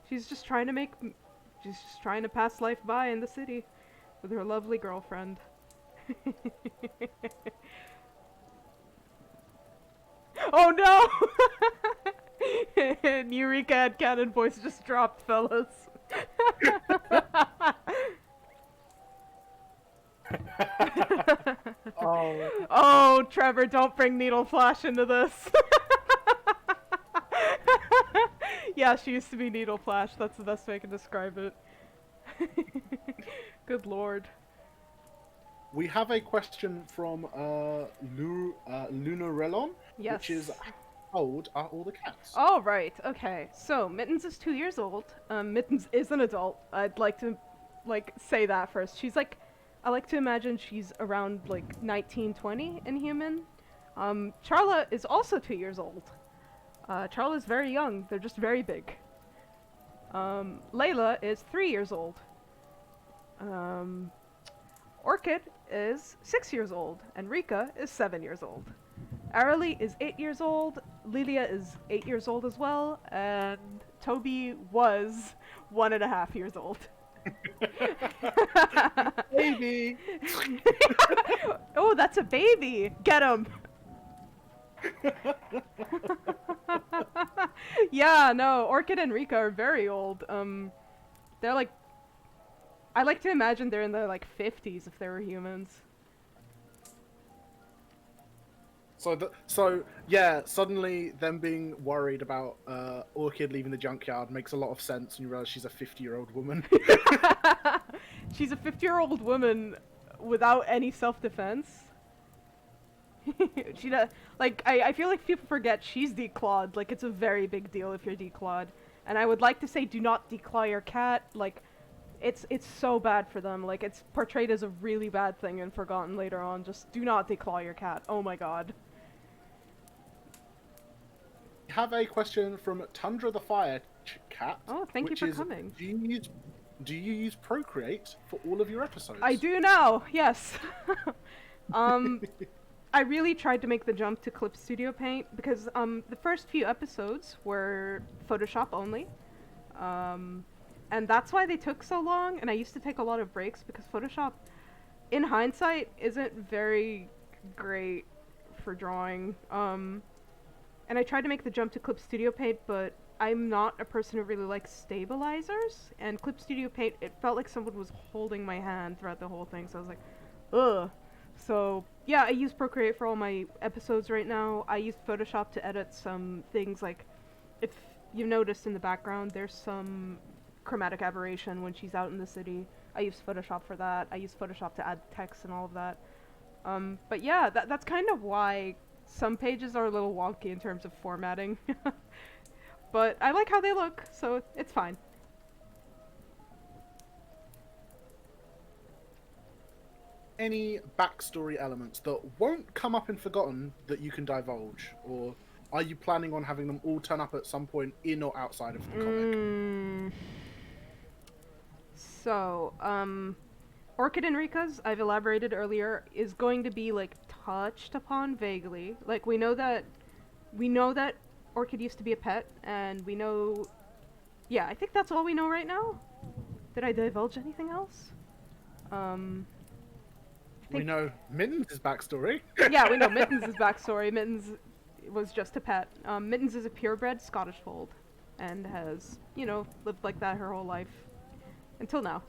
She's just trying to pass life by in the city with her lovely girlfriend. Oh no! Eureka had cannon voice just dropped, fellas. Oh. Oh, Trevor, don't bring Needle Flash into this. Yeah, she used to be Needle Flash. That's the best way I can describe it. Good lord. We have a question from Lunarelon, Yes. which is, how old are all the cats? Oh, right. Okay. So, Mittens is 2 years old. Mittens is an adult. I'd like to, say that first. She's I like to imagine she's around, 19, 20 in human. Charla is also 2 years old. Charla's very young. They're just very big. Layla is 3 years old. Orchid is 6 years old, and Rika is 7 years old. Arely is 8 years old, Lilia is 8 years old as well, and Toby was 1.5 years old. Baby! Oh, that's a baby! Get him! Yeah, no, Orchid and Rika are very old. They're I like to imagine they're in their 50s if they were humans. So yeah, suddenly them being worried about Orchid leaving the junkyard makes a lot of sense when you realize she's a 50-year-old woman. She's a 50-year-old woman without any self-defense. She does, I feel like people forget she's declawed. It's a very big deal if you're declawed. And I would like to say do not declaw your cat. It's so bad for them. It's portrayed as a really bad thing and Forgotten later on. Just do not declaw your cat. Oh my god. We have a question from Tundra the Fire Cat. Oh, thank you for coming. Do you use Procreate for all of your episodes? I do now, yes. I really tried to make the jump to Clip Studio Paint because the first few episodes were Photoshop only. And that's why they took so long, and I used to take a lot of breaks because Photoshop, in hindsight, isn't very great for drawing. And I tried to make the jump to Clip Studio Paint, but I'm not a person who really likes stabilizers, and Clip Studio Paint, it felt like someone was holding my hand throughout the whole thing, so I was like, ugh. So, yeah, I use Procreate for all my episodes right now. I use Photoshop to edit some things, if you noticed in the background, there's some chromatic aberration when she's out in the city. I use Photoshop for that. I use Photoshop to add text and all of that. But yeah, that's kind of why some pages are a little wonky in terms of formatting. But I like how they look, so it's fine. any backstory elements that won't come up in Forgotten that you can divulge, or are you planning on having them all turn up at some point in or outside of the comic? So, Orchid and Rika's, I've elaborated earlier, is going to be like touched upon vaguely. Like we know that Orchid used to be a pet, and we know, yeah, I think that's all we know right now. Did I divulge anything else? We know Mittens' backstory. Yeah, we know Mittens' backstory. Mittens was just a pet. Mittens is a purebred Scottish fold, and has, you know, lived like that her whole life until now.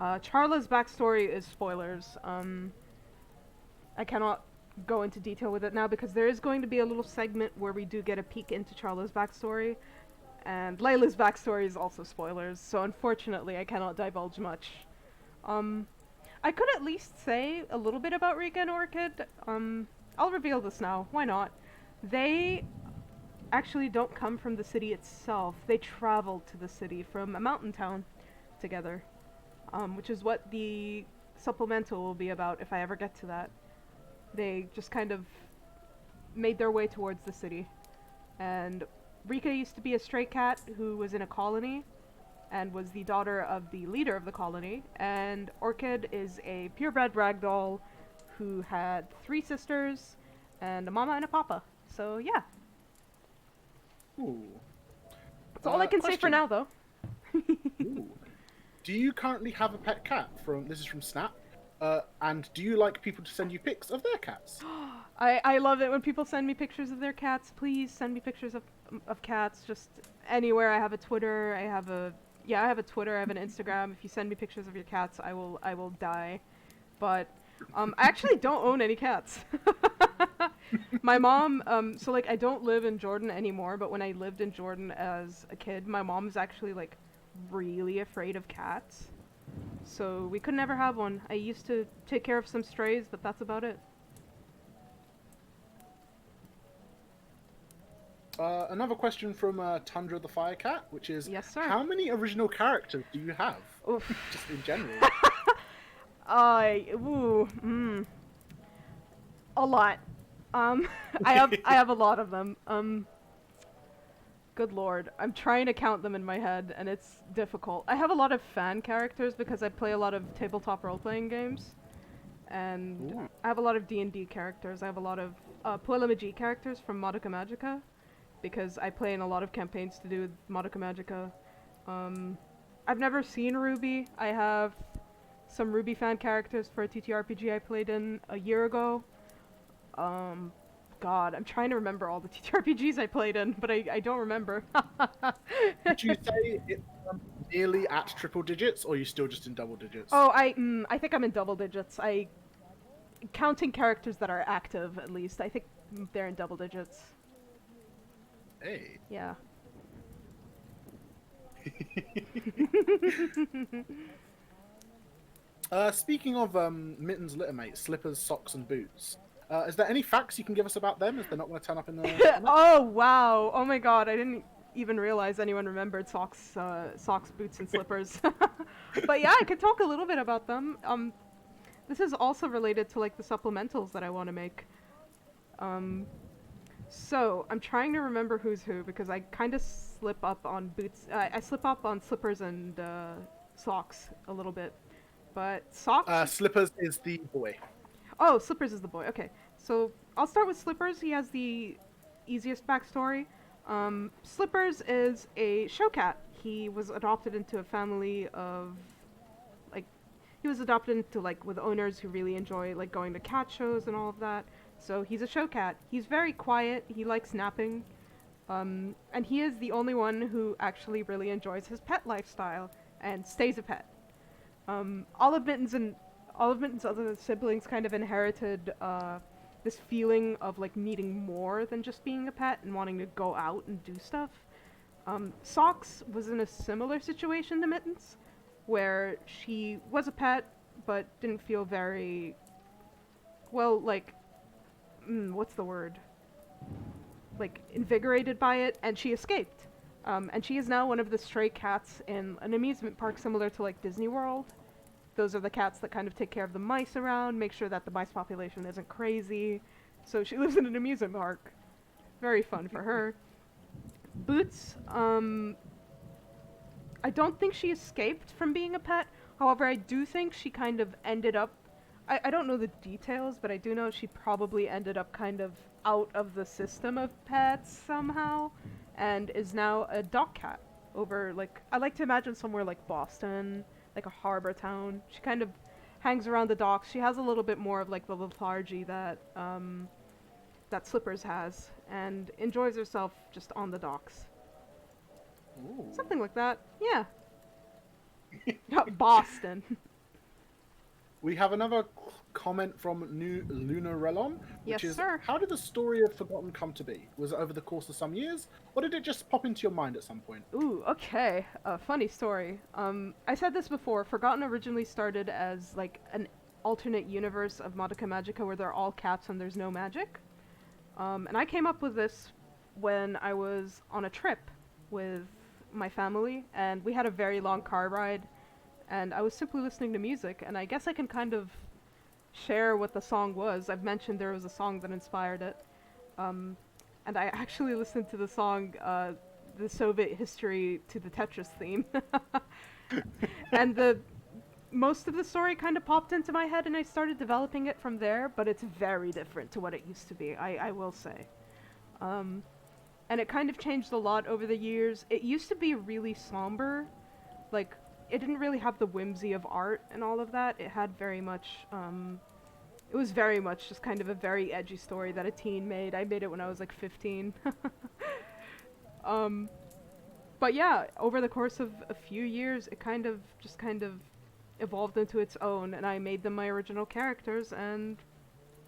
Charla's backstory is spoilers. I cannot go into detail with it now because there is going to be a little segment where we do get a peek into Charla's backstory, and Layla's backstory is also spoilers, so unfortunately I cannot divulge much. I could at least say a little bit about Rika and Orchid. I'll reveal this now, why not? They actually don't come from the city itself, they traveled to the city from a mountain town together. Which is what the supplemental will be about if I ever get to that. They just kind of made their way towards the city. And Rika used to be a stray cat who was in a colony and was the daughter of the leader of the colony. And Orchid is a purebred ragdoll who had 3 sisters and a mama and a papa. So yeah. Ooh. That's all I can say for now, though. Ooh. Do you currently have a pet cat? This is from Snap. And do you like people to send you pics of their cats? I love it when people send me pictures of their cats. Please send me pictures of cats just anywhere. I have a Twitter. I have a Twitter. I have an Instagram. If you send me pictures of your cats, I will die. But I actually don't own any cats. My mom, so like I don't live in Jordan anymore, but when I lived in Jordan as a kid, my mom was actually like really afraid of cats. So we could never have one. I used to take care of some strays, but that's about it. Another question from Tundra the Fire Cat, which is, yes, sir. How many original characters do you have? Oof. Just in general. A lot. I have a lot of them. Good lord, I'm trying to count them in my head, and it's difficult. I have a lot of fan characters because I play a lot of tabletop role-playing games, and Ooh. I have a lot of D&D characters. I have a lot of Puella Magi characters from Madoka Magica, because I play in a lot of campaigns to do with Madoka Magica. I've never seen Ruby. I have some Ruby fan characters for a TTRPG I played in a year ago. God, I'm trying to remember all the TTRPGs I played in, but I don't remember. Would you say it's nearly at triple digits, or are you still just in double digits? Oh, I think I'm in double digits. Counting characters that are active, at least. I think they're in double digits. Hey. Yeah. Speaking of Mittens' littermates, slippers, socks, and boots, is there any facts you can give us about them, if they're not going to turn up in the... Oh, wow. Oh my god, I didn't even realize anyone remembered socks, boots, and slippers. But yeah, I could talk a little bit about them. This is also related to, like, the supplementals that I want to make. So, I'm trying to remember who's who, because I kind of slip up on boots. I slip up on slippers and socks a little bit. But socks... Slippers is the boy. Oh, Slippers is the boy. Okay, so I'll start with Slippers. He has the easiest backstory. Slippers is a show cat. He was adopted into a family of, like, he was adopted into, like, with owners who really enjoy, like, going to cat shows and all of that. So he's a show cat. He's very quiet. He likes napping. And he is the only one who actually really enjoys his pet lifestyle and stays a pet. All of Mitten's other siblings kind of inherited this feeling of like needing more than just being a pet and wanting to go out and do stuff. Socks was in a similar situation to Mittens, where she was a pet but didn't feel very well, like, what's the word? Like, invigorated by it, and she escaped. And she is now one of the stray cats in an amusement park similar to like Disney World. those are the cats that kind of take care of the mice around, make sure that the mice population isn't crazy. So she lives in an amusement park. Very fun for her. Boots, I don't think she escaped from being a pet. However, I do think she kind of ended up. I don't know the details, but I do know she probably ended up kind of out of the system of pets somehow, and is now a dock cat over, like, I like to imagine somewhere like Boston, like a harbor town. She kind of hangs around the docks. She has a little bit more of like the lethargy that that Slippers has, and enjoys herself just on the docks. Ooh. Something like that. Yeah. Boston. We have another comment from New Lunarelon, which Yes, is, sir. how did the story of Forgotten come to be? Was it over the course of some years, or did it just pop into your mind at some point? Ooh, okay. A funny story. I said this before. Forgotten originally started as like an alternate universe of Madoka Magica where they're all cats and there's no magic. And I came up with this when I was on a trip with my family, and we had a very long car ride, and I was simply listening to music, and I guess I can kind of share what the song was. I've mentioned there was a song that inspired it. And I actually listened to the song, the Soviet history to the Tetris theme. And most of the story kind of popped into my head and I started developing it from there, but it's very different to what it used to be, I will say. And it kind of changed a lot over the years. It used to be really somber, like, it didn't really have the whimsy of art and all of that. It had very much, it was very much just kind of a very edgy story that a teen made. I made it when I was like 15. But yeah, over the course of a few years, it kind of evolved into its own, and I made them my original characters, and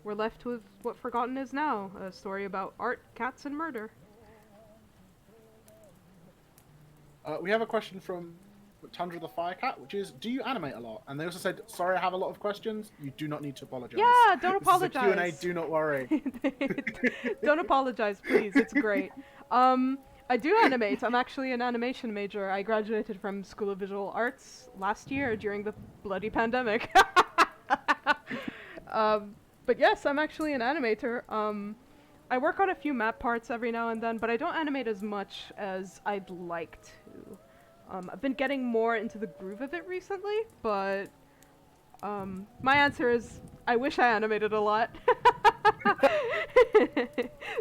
we're left with what Forgotten is now, a story about art, cats, and murder. We have a question from Tundra the Firecat, which is, do you animate a lot? And they also said, sorry, I have a lot of questions. You do not need to apologize. Yeah, don't This is a apologize. Q&A, do not worry. Don't apologize, please. It's great. I do animate. I'm actually an animation major. I graduated from School of Visual Arts last year during the bloody pandemic. But yes, I'm actually an animator. I work on a few map parts every now and then, but I don't animate as much as I'd like to. I've been getting more into the groove of it recently, but my answer is I wish I animated a lot.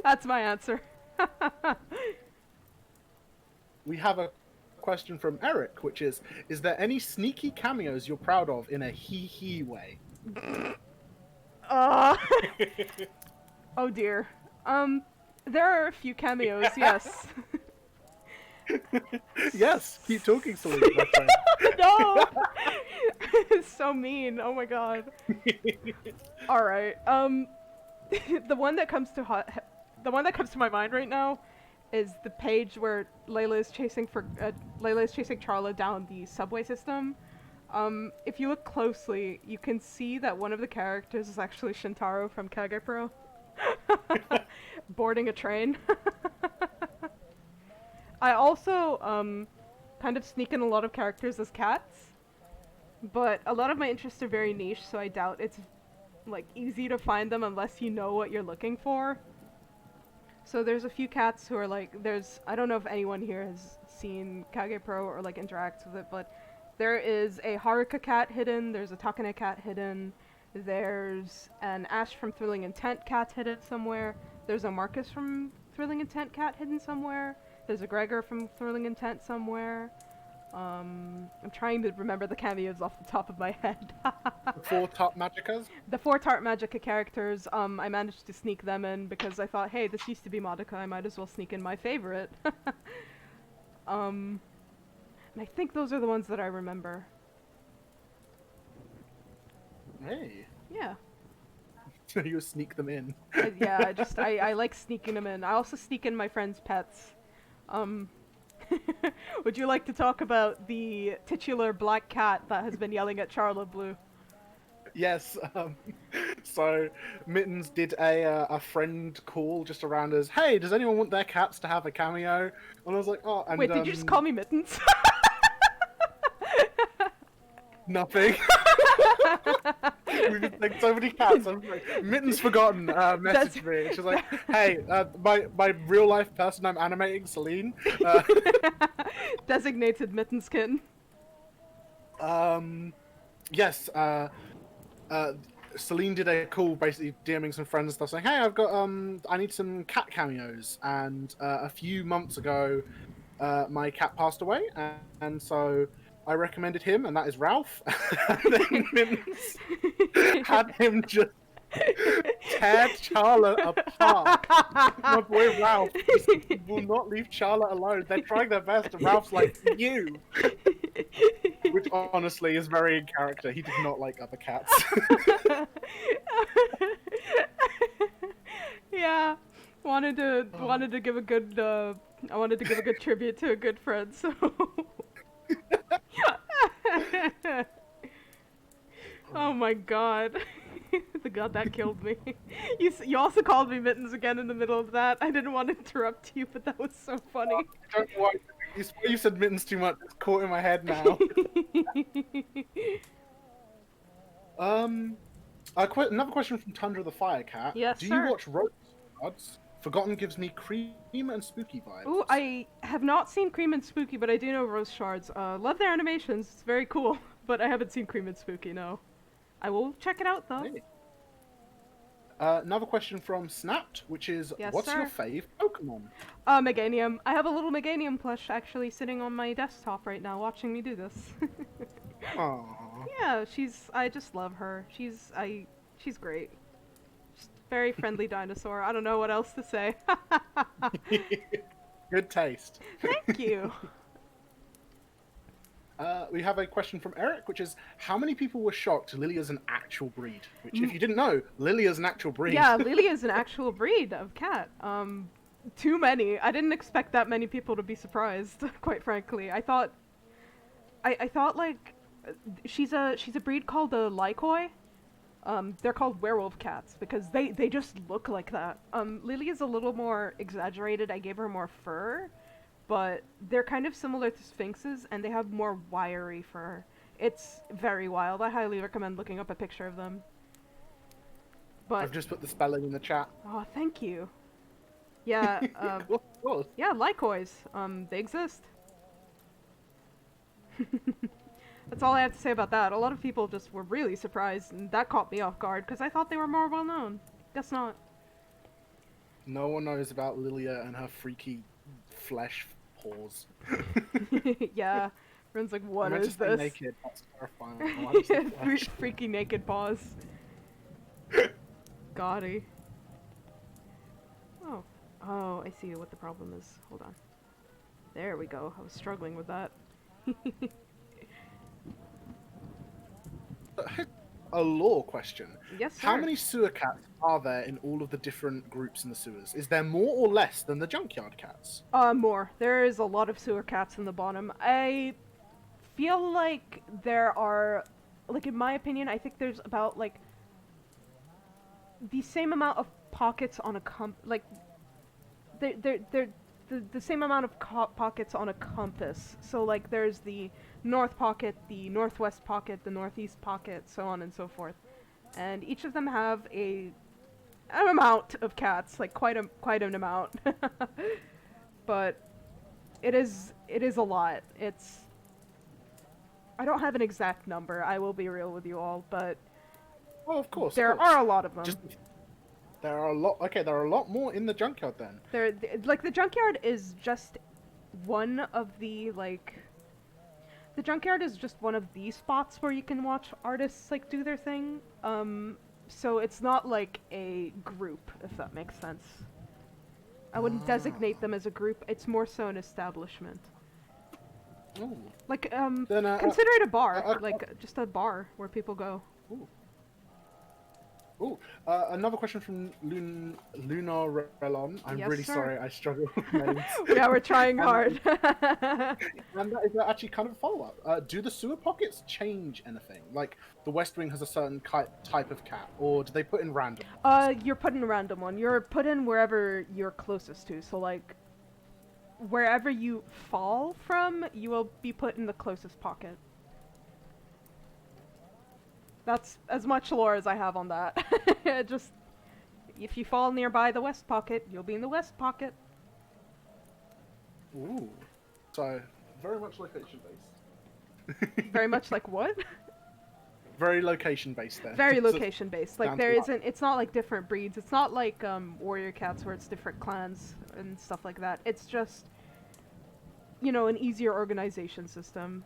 That's my answer. We have a question from Eric, which is there any sneaky cameos you're proud of in a hehe way? Oh dear. There are a few cameos, yes. Yes, keep talking, Celine, my friend. No! It's so mean. Oh my god. All right. The one that comes to my mind right now is the page where Layla is chasing Charla down the subway system. If you look closely, you can see that one of the characters is actually Shintaro from Kagepro. Boarding a train. I also kind of sneak in a lot of characters as cats, but a lot of my interests are very niche, so I doubt it's like easy to find them unless you know what you're looking for. So there's a few cats who are like, I don't know if anyone here has seen Kagepro or like interacts with it, but there is a Haruka cat hidden, there's a Takane cat hidden, there's an Ash from Thrilling Intent cat hidden somewhere, there's a Marcus from Thrilling Intent cat hidden somewhere, there's a Gregor from Thrilling Intent somewhere. I'm trying to remember the cameos off the top of my head. The 4 top magicas? The 4 Tart Magica characters, I managed to sneak them in because I thought, hey, this used to be Madoka, I might as well sneak in my favorite. And I think those are the ones that I remember. Hey. Yeah. So you sneak them in. Yeah, I like sneaking them in. I also sneak in my friends' pets. Would you like to talk about the titular black cat that has been yelling at Charla Blue? Yes, so Mittens did a friend call just around us. Hey, does anyone want their cats to have a cameo? And I was like, oh, and wait, did you just call me Mittens? nothing. We've been like so many cats. I'm like, Mitten's forgotten. Messaged me. She's like, "Hey, my real life person I'm animating, Celine. Designated Mittenskin. Yes. Celine did a call, basically DMing some friends and stuff, saying, "Hey, I've got I need some cat cameos." And a few months ago, my cat passed away, and so I recommended him, and that is Ralph. And then Mittens had him just tear Charlotte apart. My boy Ralph just will not leave Charlotte alone. They're trying their best, and Ralph's like, "You," which honestly is very in character. He did not like other cats. Yeah, wanted to give a good I wanted to give a good tribute to a good friend. So. Oh my god. The god that killed me. You also called me Mittens again in the middle of that. I didn't want to interrupt you, but that was so funny. I don't know why you said Mittens too much. It's caught in my head now. Another question from Tundra the Fire Cat. Yes, Do sir. you watch Rose Cards? Forgotten gives me cream and spooky vibes. Ooh, I have not seen Cream and Spooky, but I do know Rose Shards. Love their animations. It's very cool, but I haven't seen Cream and Spooky, no. I will check it out, though. Hey. Another question from Snapped, which is, Yes, what's your sir. fave Pokemon? Meganium. I have a little Meganium plush actually sitting on my desktop right now watching me do this. Aww. Yeah, I just love her. She's great. Just very friendly dinosaur. I don't know what else to say. Good taste. Thank you. We have a question from Eric, which is, how many people were shocked Lilia's an actual breed? Which, if you didn't know, Lilia's an actual breed. Yeah, Lily is an actual breed of cat. Too many. I didn't expect that many people to be surprised, quite frankly. I thought like she's a breed called the Lycoi. They're called werewolf cats because they just look like that. Lily is a little more exaggerated. I gave her more fur, but they're kind of similar to sphinxes and they have more wiry fur. It's very wild. I highly recommend looking up a picture of them. But I've just put the spelling in the chat. oh, thank you. Yeah, Of course. yeah, Lycois. They exist. That's all I have to say about that. A lot of people just were really surprised, and that caught me off guard because I thought they were more well known. Guess not. No one knows about Lilia and her freaky flesh paws. Yeah, everyone's like, "What I meant is to say this?" naked. That's terrifying. Why did I say flesh? Freaky naked paws. Gaudy. Oh, oh, I see what the problem is. Hold on. There we go. I was struggling with that. A lore question. Yes, sir. How many sewer cats are there in all of the different groups in the sewers? Is there more or less than the junkyard cats? More. There is a lot of sewer cats in the bottom. I feel like there are, like, in my opinion, I think there's about, like, the same amount of pockets on a like, they're the same amount of pockets on a compass. So, like, there's the north pocket, the northwest pocket, the northeast pocket, so on and so forth. And each of them have an amount of cats, like quite an amount. But it is a lot. I don't have an exact number. I will be real with you all, but Oh, of course. there are a lot of them. There are a lot. Okay, there are a lot more in the junkyard then. Like, the junkyard is just one of the, like, the junkyard is just one of the spots where you can watch artists, like, do their thing. So it's not like a group, if that makes sense. I wouldn't designate them as a group. It's more so an establishment. Ooh. Like, Then, consider it a bar, like, just a bar where people go. Ooh. Ooh. Another question from Lunar Relon. I'm Yes, really sir. sorry, I struggle with names. Yeah, we're trying hard. And that is actually kind of a follow-up. Do the sewer pockets change anything? Like, the West Wing has a certain type of cat, or do they put in random? You're put in a random one. You're put in wherever you're closest to. So, like, wherever you fall from, you will be put in the closest pocket. That's as much lore as I have on that. Just, if you fall nearby the West Pocket, you'll be in the West Pocket. Ooh. So, very much location based. Very much like what? Very location based there. Very So location based. Like down there to isn't. It's not like different breeds. It's not like warrior cats where it's different clans and stuff like that. It's just, you know, an easier organization system.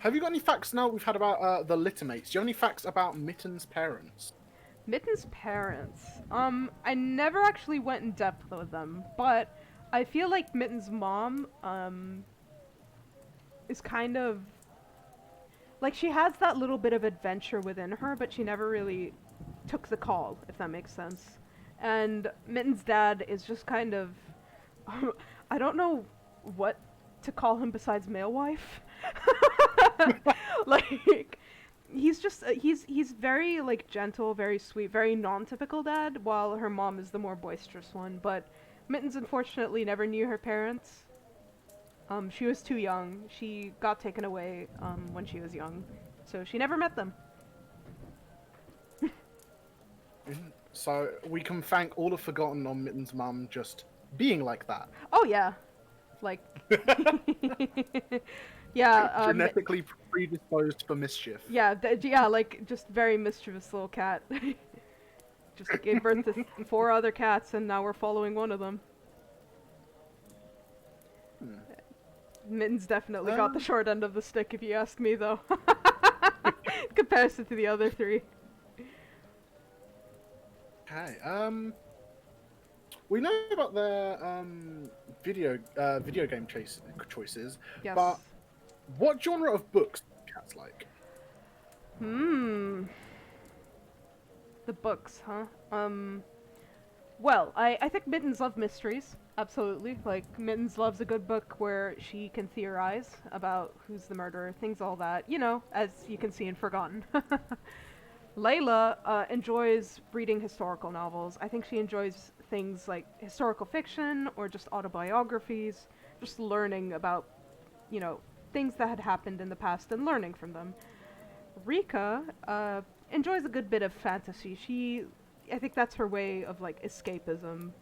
Have you got any facts now we've had about the littermates? Do you have any facts about Mitten's parents? Mitten's parents. I never actually went in depth with them, but I feel like Mitten's mom, is kind of like she has that little bit of adventure within her, but she never really took the call, if that makes sense. And Mitten's dad is just kind of I don't know what to call him besides male wife. Like he's just he's very like gentle, very sweet, very non-typical dad, while her mom is the more boisterous one. But Mittens unfortunately never knew her parents. She was too young. She got taken away when she was young, so she never met them. So we can thank all of Forgotten on Mitten's mum just being like that. Oh yeah, like yeah, Genetically predisposed for mischief. yeah, yeah, like just very mischievous little cat. Just gave birth to 4 other cats, and now we're following one of them. Mittens definitely got the short end of the stick, if you ask me, though. In comparison to the other 3. Okay. We know about their video game choices, Yes. but what genre of books do cats like? The books, huh? Well, I think Mittens love mysteries, absolutely. Like, Mittens loves a good book where she can theorize about who's the murderer, things all that, you know, as you can see in Forgotten. Layla enjoys reading historical novels. I think she enjoys things like historical fiction or just autobiographies, just learning about, you know, things that had happened in the past and learning from them. Rika enjoys a good bit of fantasy. I think that's her way of like escapism.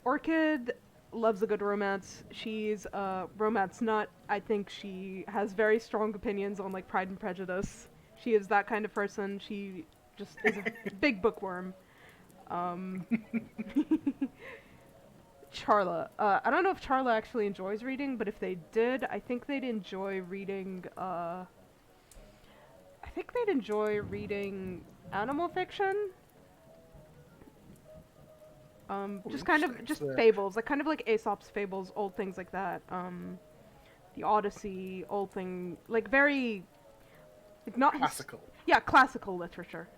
Orchid loves a good romance. She's a romance nut. I think she has very strong opinions on like Pride and Prejudice. She is that kind of person. She just is a big bookworm. Charla. I don't know if Charla actually enjoys reading, but if they did, I think they'd enjoy reading, animal fiction. Just kind of, just fables, like kind of like Aesop's fables, old things like that. The Odyssey, old thing, like very, like not Classical. yeah, classical literature.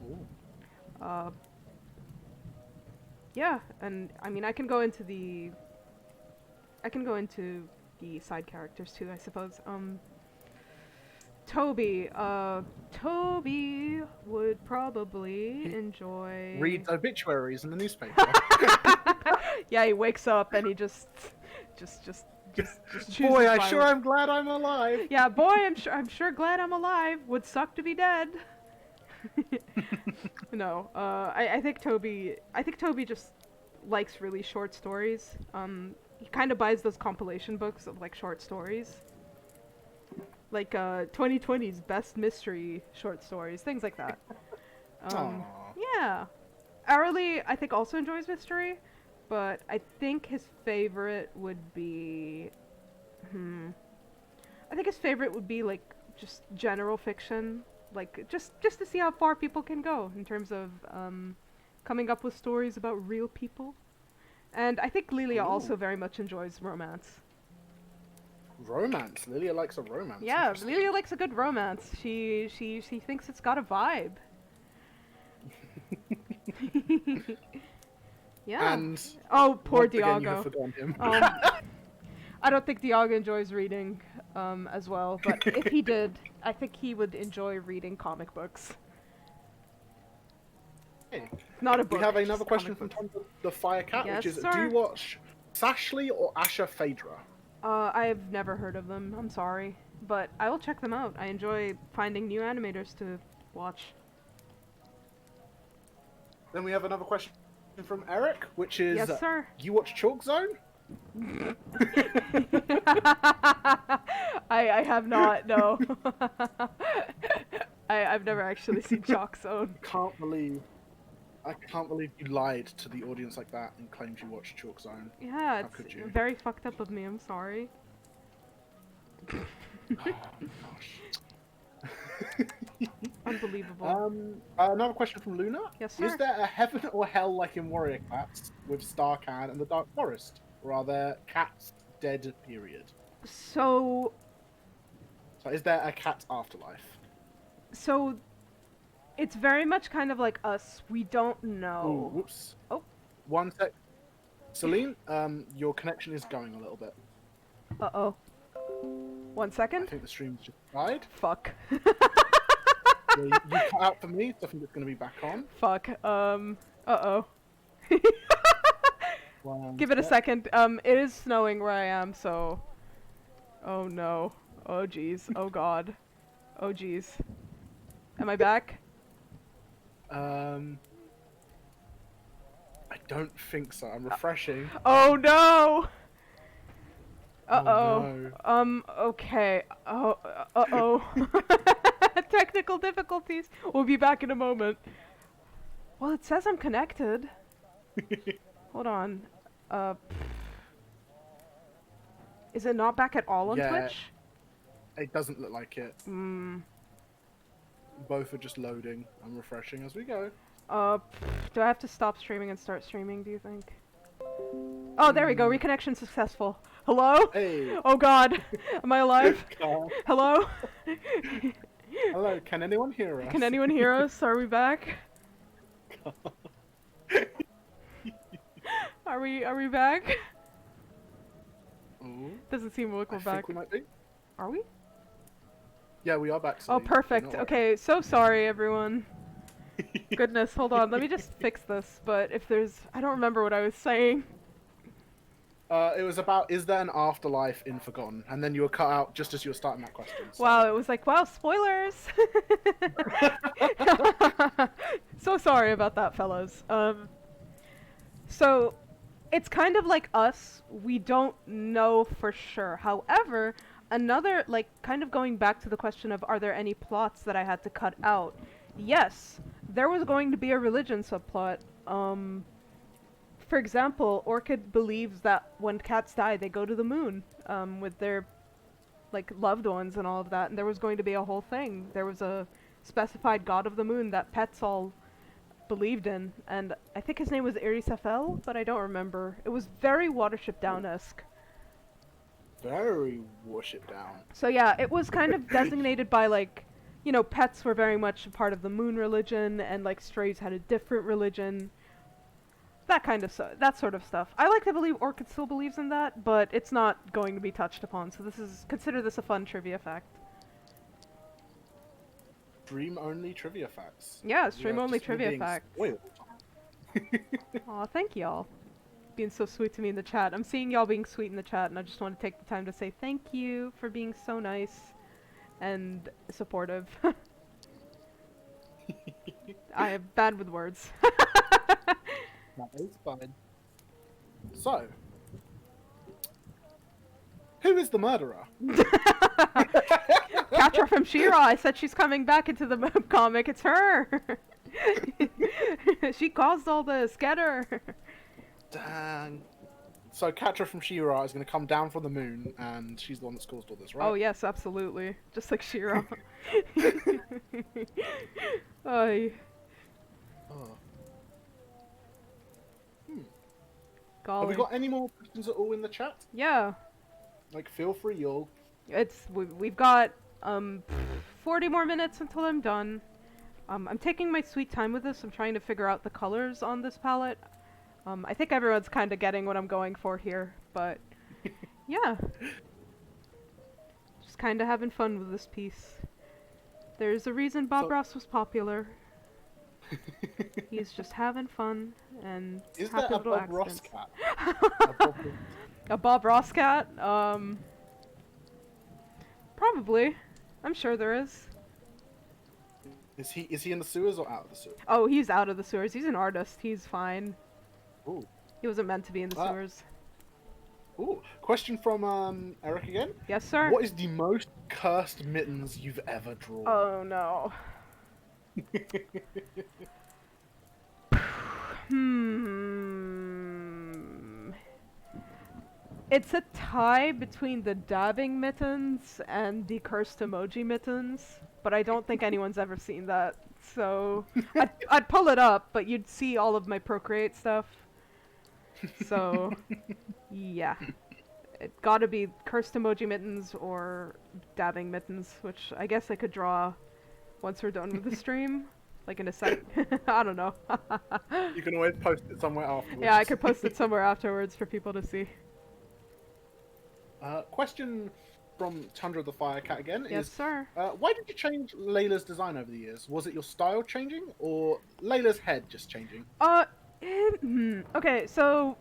Ooh. Yeah, and I mean I can go into the side characters too, I suppose. Toby would probably enjoy Reads obituaries in the newspaper. Yeah, he wakes up and he just chooses Boy, I violence. sure am glad I'm alive. Yeah, boy, I'm sure glad I'm alive. Would suck to be dead. No, I think Toby just likes really short stories. He kind of buys those compilation books of like short stories. Like 2020's best mystery short stories, things like that. Aww. Yeah. Arlie, I think, also enjoys mystery, but I think his favorite would be I think his favorite would be like just general fiction, like just to see how far people can go in terms of coming up with stories about real people. And I think Lilia also very much enjoys romance. Romance. Lilia likes a romance. Yeah, Lilia likes a good romance. She thinks it's got a vibe. Yeah. And oh, poor once again, you have Diago. forgotten him. I don't think Diago enjoys reading as well, but if he did, I think he would enjoy reading comic books. Hey, Not a book. we have just another question comic from books. Tom the Fire Cat, Yes, which is: sir. Do you watch Sashley or Asha Phaedra? I've never heard of them. I'm sorry, but I will check them out. I enjoy finding new animators to watch. Then we have another question from Eric, which is, Yes, sir. you watch Chalk Zone? I have not. No. I've never actually seen Chalk Zone. I can't believe you lied to the audience like that and claimed you watched Chalk Zone. Yeah, How it's could you? very fucked up of me. I'm sorry. Oh, gosh. Unbelievable. Another question from Luna. Yes, sir. Is there a heaven or hell like in Warrior Cats with Starcan and the Dark Forest? Or are there cats dead, period? So Is there a cat afterlife? it's very much kind of like us. We don't Oh, know. whoops. Oh. 1 sec. Celine, your connection is going a little bit. Uh-oh. 1 I second. think the stream's just died. Fuck. You cut out for me, so I think it's going to be back on. Fuck. Uh-oh. One Give it a sec. second. It is snowing where I am, so... Oh no. Oh jeez. Oh god. Oh jeez. Am I back? I don't think so. I'm refreshing. Oh no! Oh, Uh-oh. no. Okay. Oh, uh-oh. Technical difficulties. We'll be back in a moment. Well, it says I'm connected. Hold on. Is it not back at all on Yeah. Twitch? It doesn't look like it. Hmm. Both are just loading. I'm refreshing as we go. Do I have to stop streaming and start streaming, do you think? Oh, there we go. Reconnection successful. Hello? Hey. Oh god. Am I alive? Hello? Hello, can anyone hear us? Can anyone hear us? Are we back? Are we back? Ooh, Doesn't seem like I we're think back. we might be. Are we? Yeah, we are back. Oh, Celine. perfect. Don't worry. Okay, so sorry, everyone. Goodness, hold on. Let me just fix this. But if there's... I don't remember what I was saying. It was about, is there an afterlife in Forgotten? And then you were cut out just as you were starting that question. So. Wow, it was like, wow, spoilers! So sorry about that, fellas. So, it's kind of like us. We don't know for sure. However, another, like, kind of going back to the question of, are there any plots that I had to cut out? Yes, there was going to be a religion subplot. For example, Orchid believes that when cats die, they go to the moon, with their, like, loved ones and all of that, and there was going to be a whole thing. There was a specified god of the moon that pets all believed in, and I think his name was Irisafel, but I don't remember. It was very Watership Down-esque. Very worship down. So yeah, it was kind of designated by, like, you know, pets were very much a part of the moon religion, and, like, strays had a different religion. That kind of that sort of stuff. I like to believe Orchid still believes in that, but it's not going to be touched upon, so consider this a fun trivia fact. Stream-only trivia facts. Yeah, We are stream-only just trivia being facts. spoiled. Aw, thank y'all. Being so sweet to me in the chat. I'm seeing y'all being sweet in the chat, and I just want to take the time to say thank you for being so nice and supportive. I am bad with words. That is fine. So, who is the murderer? Catra from She-Ra. I said she's coming back into the comic. It's her. She caused all this. Get her. Dang. So Catra from She-Ra is going to come down from the moon, and she's the one that's caused all this, right? Oh yes, absolutely. Just like She-Ra. Ay. Oh. Golly. Have we got any more questions at all in the chat? Yeah. Like, feel free, y'all. We've got 40 more minutes until I'm done. I'm taking my sweet time with this. I'm trying to figure out the colors on this palette. I think everyone's kind of getting what I'm going for here, but yeah. Just kind of having fun with this piece. There's a reason Bob Ross was popular. He's just having fun and Is there happy a little Bob Ross accidents. cat? A Bob... A Bob Ross cat? Probably. I'm sure there is. Is he in the sewers or out of the sewers? Oh, he's out of the sewers. He's an artist. He's fine. Ooh. He wasn't meant to be in the sewers. Ooh. Question from Eric again. Yes, sir? What is the most cursed mittens you've ever drawn? Oh, no. It's a tie between the dabbing mittens and the cursed emoji mittens, but I don't think anyone's ever seen that. So I'd pull it up, but you'd see all of my Procreate stuff. So yeah, it gotta be cursed emoji mittens or dabbing mittens, which I guess I could draw once we're done with the stream, like in a sec. I don't know. You can always post it somewhere afterwards. Yeah, I could post it somewhere afterwards for people to see. Question from Tundra the Firecat again Yes, is, sir. why did you change Layla's design over the years? Was it your style changing, or Layla's head just changing? Okay, so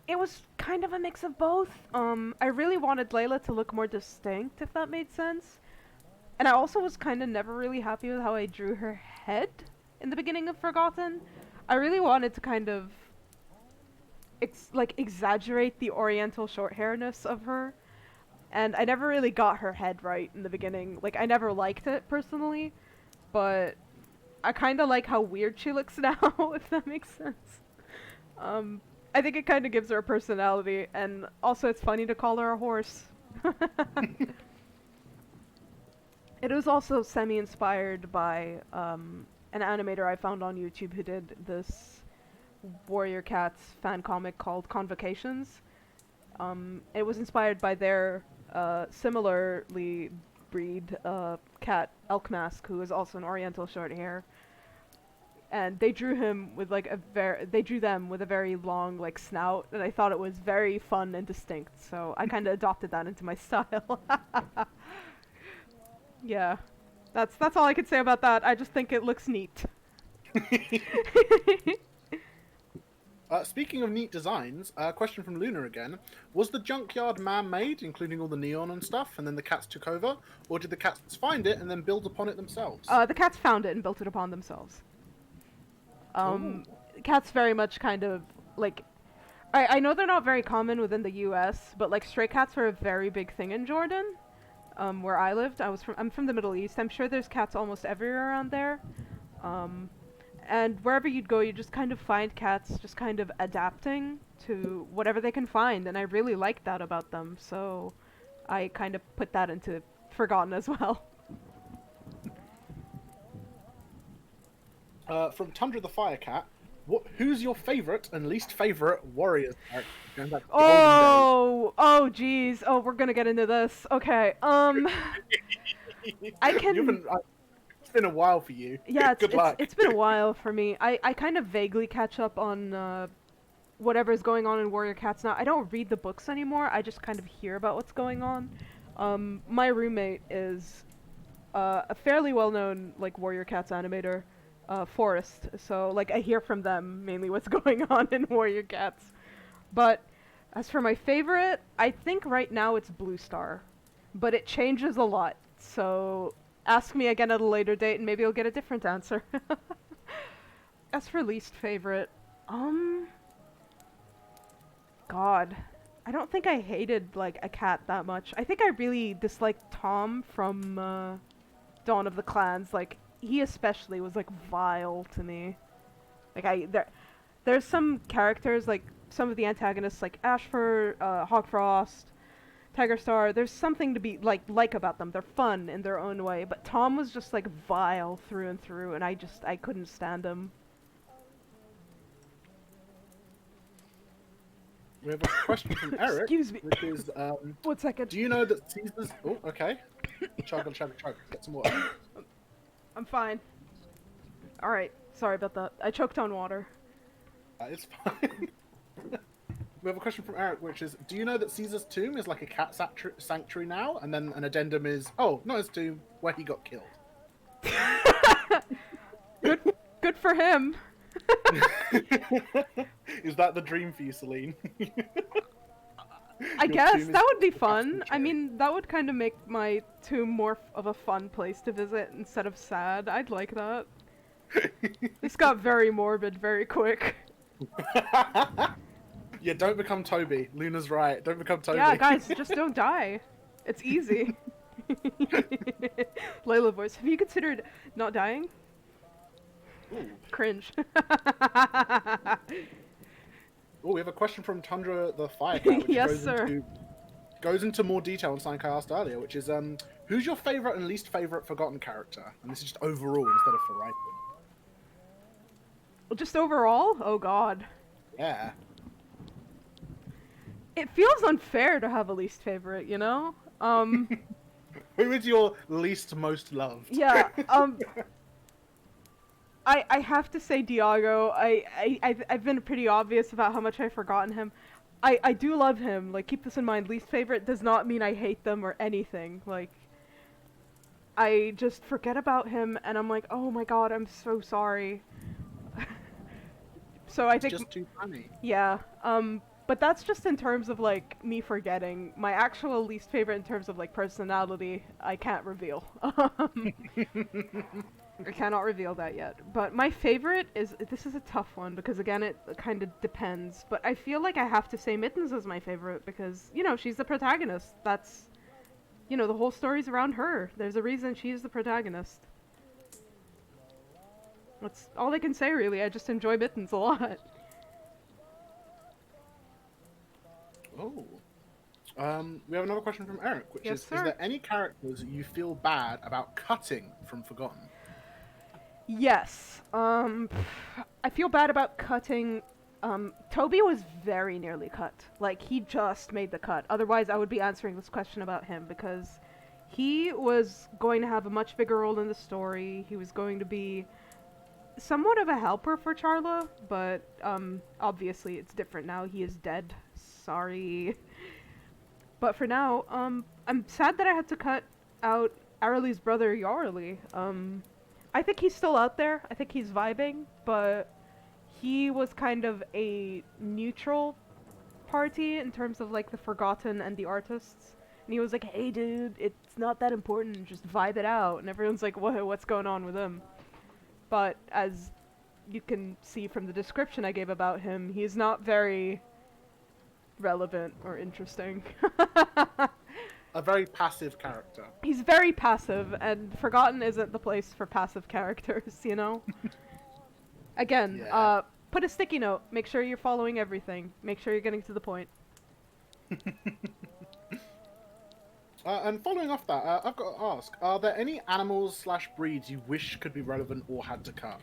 it was kind of a mix of both. I really wanted Layla to look more distinct, if that made sense. And I also was kind of never really happy with how I drew her head in the beginning of Forgotten. I really wanted to kind of exaggerate the oriental short hairness of her, and I never really got her head right in the beginning. Like, I never liked it personally, but I kind of like how weird she looks now, if that makes sense. I think it kind of gives her a personality, and also it's funny to call her a horse. It was also semi-inspired by an animator I found on YouTube who did this Warrior Cats fan comic called Convocations. It was inspired by their similarly breed cat, Elk Mask, who is also an oriental short hair. And they drew him with like they drew them with a very long like snout, and I thought it was very fun and distinct, so I kind of adopted that into my style. Yeah, that's all I could say about that. I just think it looks neat. Speaking of neat designs, question from Luna again. Was the junkyard man-made, including all the neon and stuff, and then the cats took over? Or did the cats find it and then build upon it themselves? The cats found it and built it upon themselves. Cats very much kind of, like... I know they're not very common within the US, but, like, stray cats were a very big thing in Jordan, where I lived. I'm from the Middle East. I'm sure there's cats almost everywhere around there. And wherever you'd go, you just kind of find cats just kind of adapting to whatever they can find, and I really liked that about them, so I kind of put that into Forgotten as well. From Tundra the Firecat, who's your favourite and least favourite Warriors character? Going back to the olden Oh, geez. Oh, we're gonna get into this. Okay, days. I can... It's been a while for you. Yeah, Good luck. It's been a while for me. I kind of vaguely catch up on whatever's going on in Warrior Cats now. I don't read the books anymore. I just kind of hear about what's going on. My roommate is a fairly well-known like Warrior Cats animator, Forrest. So like I hear from them mainly what's going on in Warrior Cats. But as for my favorite, I think right now it's Blue Star, but it changes a lot. So ask me again at a later date and maybe you'll get a different answer. As for least favorite, God, I don't think I hated like a cat that much. I think I really disliked Tom from Dawn of the Clans. Like he especially was like vile to me. Like there's some characters, like some of the antagonists like Ashford, Hogfrost, Tiger Star, there's something to be like about them. They're fun in their own way, but Tom was just like vile through and through, and I couldn't stand him. We have a question from Eric. Excuse me. Which is, 1 second. do you know that Caesar's... Oh, okay. Chug. Get some water. I'm fine. Alright, sorry about that. I choked on water. It's fine. We have a question from Eric, which is, do you know that Caesar's tomb is like a cat sanctuary now? And then an addendum is, oh, not his tomb, where he got killed. Good, good for him. Is that the dream for you, Celine? I Your guess tomb is that would be the castle fun. I cherry. mean, that would kind of make my tomb more of a fun place to visit instead of sad. I'd like that. This got very morbid very quick. Yeah, don't become Toby. Luna's right. Don't become Toby. Yeah, guys, just don't die. It's easy. Layla voice. Have you considered not dying? Ooh. Cringe. Oh, we have a question from Tundra the Firecat, which Yes, sir. goes into more detail on something I asked earlier, which is who's your favourite and least favourite forgotten character? And this is just overall instead of for writing. Just overall? Oh god. Yeah. It feels unfair to have a least favorite, you know? Who is your least most loved? Yeah, I have to say Diago. I've been pretty obvious about how much I've forgotten him. I do love him. Like, keep this in mind. Least favorite does not mean I hate them or anything. Like, I just forget about him and I'm like, oh my god, I'm so sorry. So I It's think, just too funny. yeah, but that's just in terms of, like, me forgetting. My actual least favorite in terms of, like, personality, I can't reveal. I cannot reveal that yet. But my favorite is, this is a tough one, because again, it kind of depends. But I feel like I have to say Mittens is my favorite, because, you know, she's the protagonist. That's, you know, the whole story's around her. There's a reason she's the protagonist. That's all I can say, really. I just enjoy Mittens a lot. Oh. We have another question from Eric, which Yes, is sir. there any characters you feel bad about cutting from Forgotten? Yes. I feel bad about cutting. Toby was very nearly cut. Like, he just made the cut. Otherwise, I would be answering this question about him, because he was going to have a much bigger role in the story. He was going to be somewhat of a helper for Charla, but, obviously it's different now. He is dead. Sorry. But for now, I'm sad that I had to cut out Aralee's brother, Yarlee. I think he's still out there. I think he's vibing, but he was kind of a neutral party in terms of, like, the Forgotten and the artists. And he was like, hey dude, it's not that important, just vibe it out. And everyone's like, what's going on with him? But as you can see from the description I gave about him, he's not very relevant or interesting. A very passive character. He's very passive, and Forgotten isn't the place for passive characters, you know? Again, Yeah. put a sticky note. Make sure you're following everything. Make sure you're getting to the point. And following off that, I've got to ask, are there any animals/breeds you wish could be relevant or had to cut?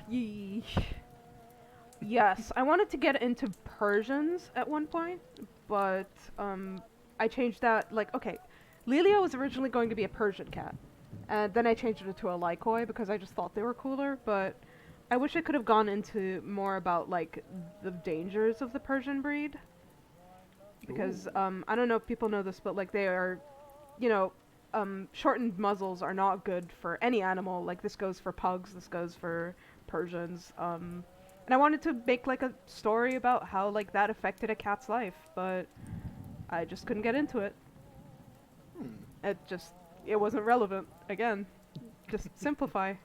Yee. Yes, I wanted to get into Persians at one point, but I changed that. Like, okay, Lilia was originally going to be a Persian cat, and then I changed it to a Lycoi because I just thought they were cooler. But I wish I could have gone into more about, like, the dangers of the Persian breed, because I don't know if people know this, but, like, they are, you know, shortened muzzles are not good for any animal. Like, this goes for pugs, this goes for Persians. And I wanted to make, like, a story about how, like, that affected a cat's life, but I just couldn't get into it. It wasn't relevant. Again, just simplify.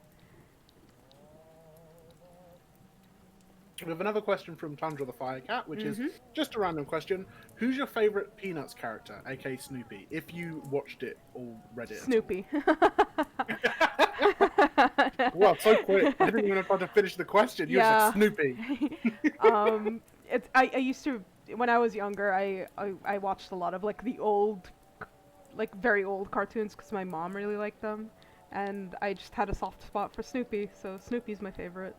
We have another question from Tundra the Firecat, which is just a random question. Who's your favourite Peanuts character, aka Snoopy, if you watched it or read it? Snoopy. Wow, so quick. I didn't even try to finish the question. You Yeah. said Snoopy. I used to, when I was younger, I watched a lot of, like, the old, like, very old cartoons because my mom really liked them, and I just had a soft spot for Snoopy, so Snoopy's my favorite.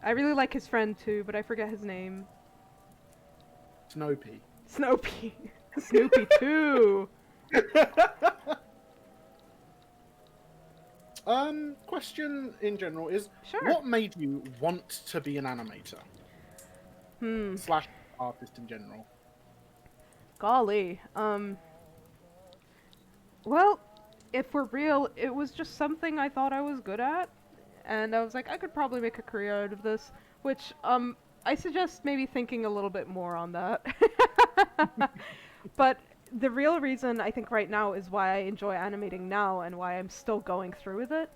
I really like his friend too, but I forget his name. Snoopy. Snoopy. Snoopy too. Question in general is, Sure. what made you want to be an animator? Slash artist in general. Golly. Well, if we're real, it was just something I thought I was good at, and I was like, I could probably make a career out of this, which, I suggest maybe thinking a little bit more on that. But the real reason I think right now is why I enjoy animating now and why I'm still going through with it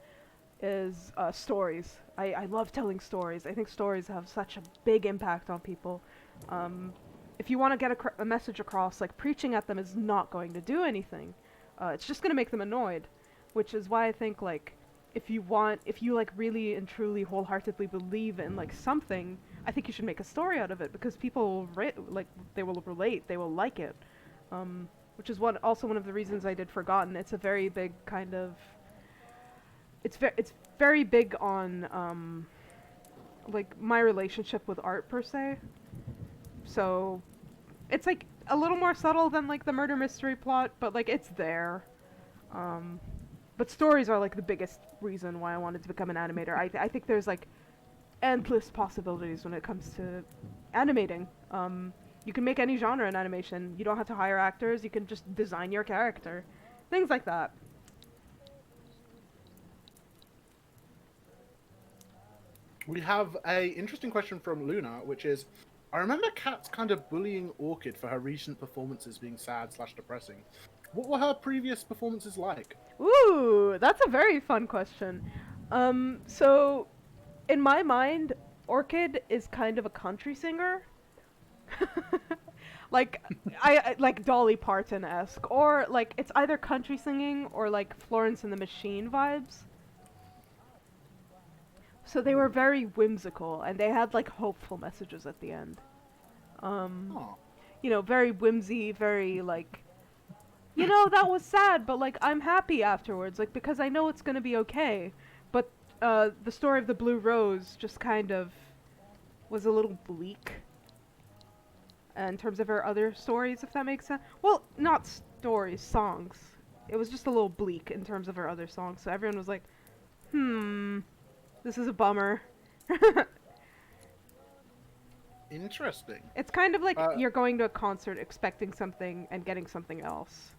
is stories. I love telling stories. I think stories have such a big impact on people. Um, if you want to get a message across, like preaching at them is not going to do anything. It's just going to make them annoyed, which is why I think like if you like really and truly wholeheartedly believe in like something, I think you should make a story out of it because people will like they will relate, they will like it. Which is also one of the reasons I did Forgotten. It's a very big kind of it's very big on like my relationship with art per se. So it's like a little more subtle than like the murder mystery plot, but like it's there. Um, but stories are like the biggest reason why I wanted to become an animator. I think there's like endless possibilities when it comes to animating. You can make any genre in animation. You don't have to hire actors. You can just design your character. Things like that. We have a interesting question from Luna, which is, I remember Kat's kind of bullying Orchid for her recent performances being sad/depressing. What were her previous performances like? Ooh, that's a very fun question. So in my mind, Orchid is kind of a country singer. Like like Dolly Parton-esque, or like it's either country singing or like Florence and the Machine vibes. So they were very whimsical and they had like hopeful messages at the end. Um, Oh, you know, very whimsy, very like, you know, that was sad, but like I'm happy afterwards, like because I know it's gonna be okay. But the story of the Blue Rose just kind of was a little bleak in terms of her other stories, if that makes sense. Well, not stories, songs. It was just a little bleak in terms of her other songs, so everyone was like, this is a bummer. interesting. It's kind of like Uh, you're going to a concert expecting something and getting something else.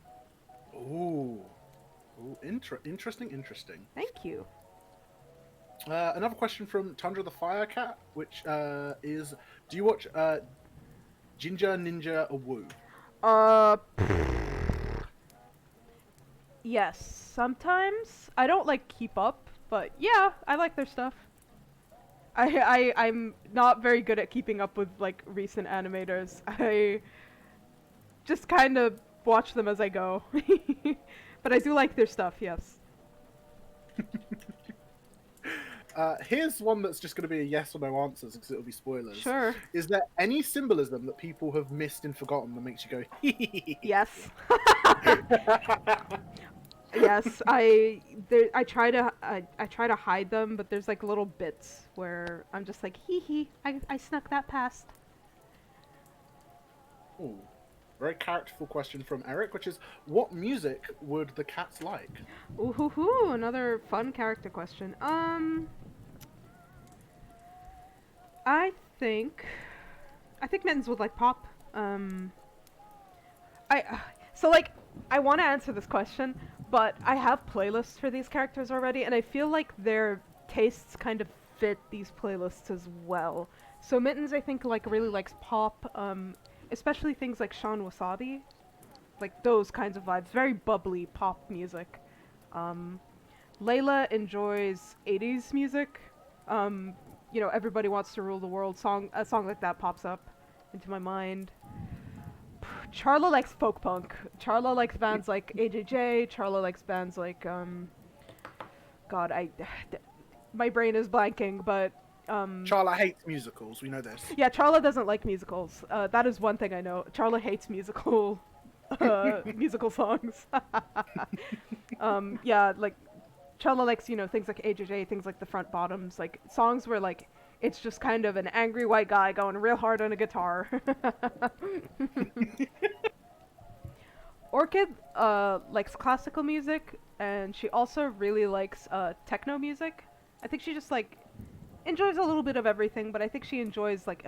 ooh, interesting. Thank you. Another question from Tundra the Fire Cat, which is, do you watch Ginger Ninja Woo? Uh, yes, sometimes. I don't like keep up, but yeah, I like their stuff. I'm not very good at keeping up with like recent animators. I just kind of watch them as I go. But I do like their stuff, yes. Here's one that's just going to be a yes or no answers because it'll be spoilers. Sure. Is there any symbolism that people have missed and forgotten that makes you go, Yes. Yes, I try to I try to hide them, but there's like little bits where I'm just like hee hee, I snuck that past. Ooh, very characterful question from Eric, which is, what music would the cats like? Ooh hoo hoo, another fun character question. I think I think mittens would like pop. I so like I want to answer this question, but I have playlists for these characters already, and I feel like their tastes kind of fit these playlists as well. So Mittens, I think, like really likes pop, especially things like Sean Wasabi, like those kinds of vibes, very bubbly pop music. Um, Layla enjoys 80s music. You know, Everybody Wants to Rule the World song. A song like that pops up into my mind. Charla likes folk punk. Charla likes bands like AJJ. Charla likes bands like God, my brain is blanking, but Charla hates musicals, we know this. yeah, Charla doesn't like musicals. That is one thing I know. Charla hates musical songs. Yeah, like Charla likes, you know, things like AJJ, things like the Front Bottoms, like songs where like it's just kind of an angry white guy going real hard on a guitar. Orchid likes classical music, and she also really likes techno music. I think she just like enjoys a little bit of everything, but I think she enjoys like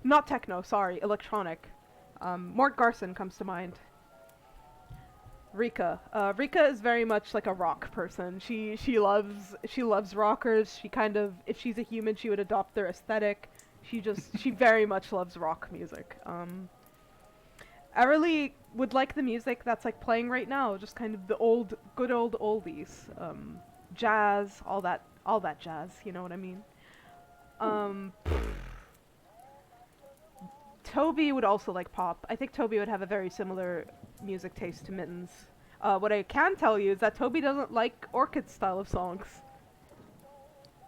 not techno, sorry, electronic. Mort Garson comes to mind. Rika. Rika is very much like a rock person. She loves rockers. She kind of, if she's a human, she would adopt their aesthetic. She very much loves rock music. I really would like the music that's like playing right now, just kind of the good old oldies, jazz, all that jazz. You know what I mean? Um, Toby would also like pop. I think Toby would have a very similar music taste to Mittens. What I can tell you is that Toby doesn't like Orchid's style of songs.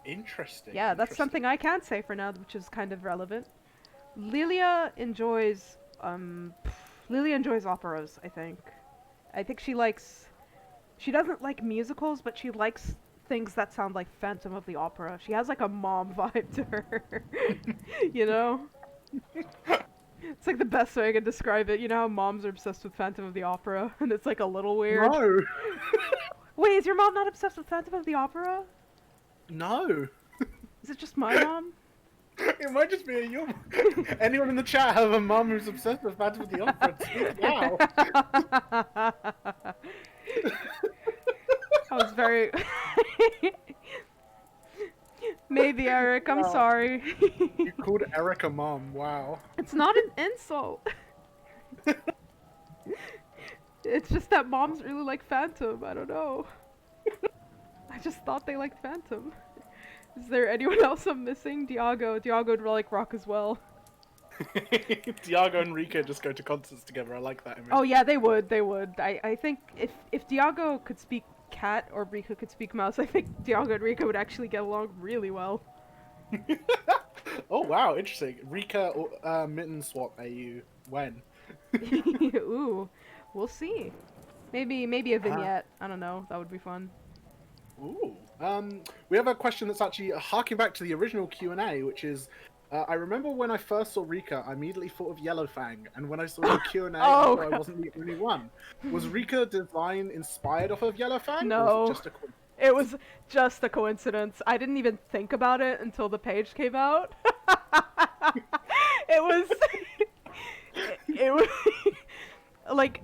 Interesting. Yeah, that's something I can say for now, which is kind of relevant. Lilia enjoys operas, I think. I think she doesn't like musicals, but she likes things that sound like Phantom of the Opera. She has like a mom vibe to her. You know? It's like the best way I can describe it. You know how moms are obsessed with Phantom of the Opera? And it's like a little weird. No. Wait, is your mom not obsessed with Phantom of the Opera? No. Is it just my mom? It might just be you. Anyone in the chat have a mum who's obsessed with Phantom of the Opera? Speak now. I was very... Maybe, Eric, I'm Wow. sorry. You called Eric a mum. Wow. It's not an insult. It's just that moms really like Phantom. I don't know. I just thought they liked Phantom. Is there anyone else I'm missing? Diago. Diago would like rock as well. Diago and Rika just go to concerts together. I like that image. Oh yeah, they would. They would. I think if Diago could speak cat or Rika could speak mouse, I think Diago and Rika would actually get along really well. Oh wow, interesting. Rika or Mitten swap AU when? Ooh, we'll see. Maybe a vignette. I don't know. That would be fun. Ooh. We have a question that's actually harking back to the original Q&A, which is, I remember when I first saw Rika, I immediately thought of Yellowfang, and when I saw the Q&A, Oh, I wasn't the only one. Was Rika design inspired off of Yellowfang? No. Or was it just a It was just a coincidence. I didn't even think about it until the page came out. It was... it was... like,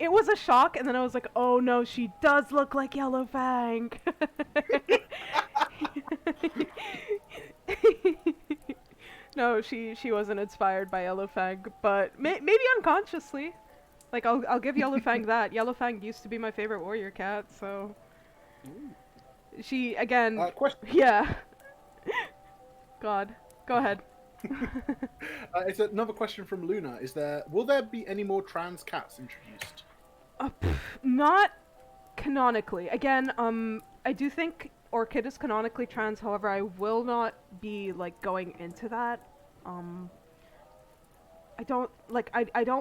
it was a shock, and then I was like, oh no, she does look like Yellowfang. No, she wasn't inspired by Yellowfang, but maybe unconsciously. Like, I'll give Yellowfang that. Yellowfang used to be my favorite warrior cat, so... She, again... question. Yeah. God. Go ahead. It's another question from Luna. Will there be any more trans cats introduced? Not canonically. Again, I do think Orchid is canonically trans, however, I will not be, like, going into that. I don't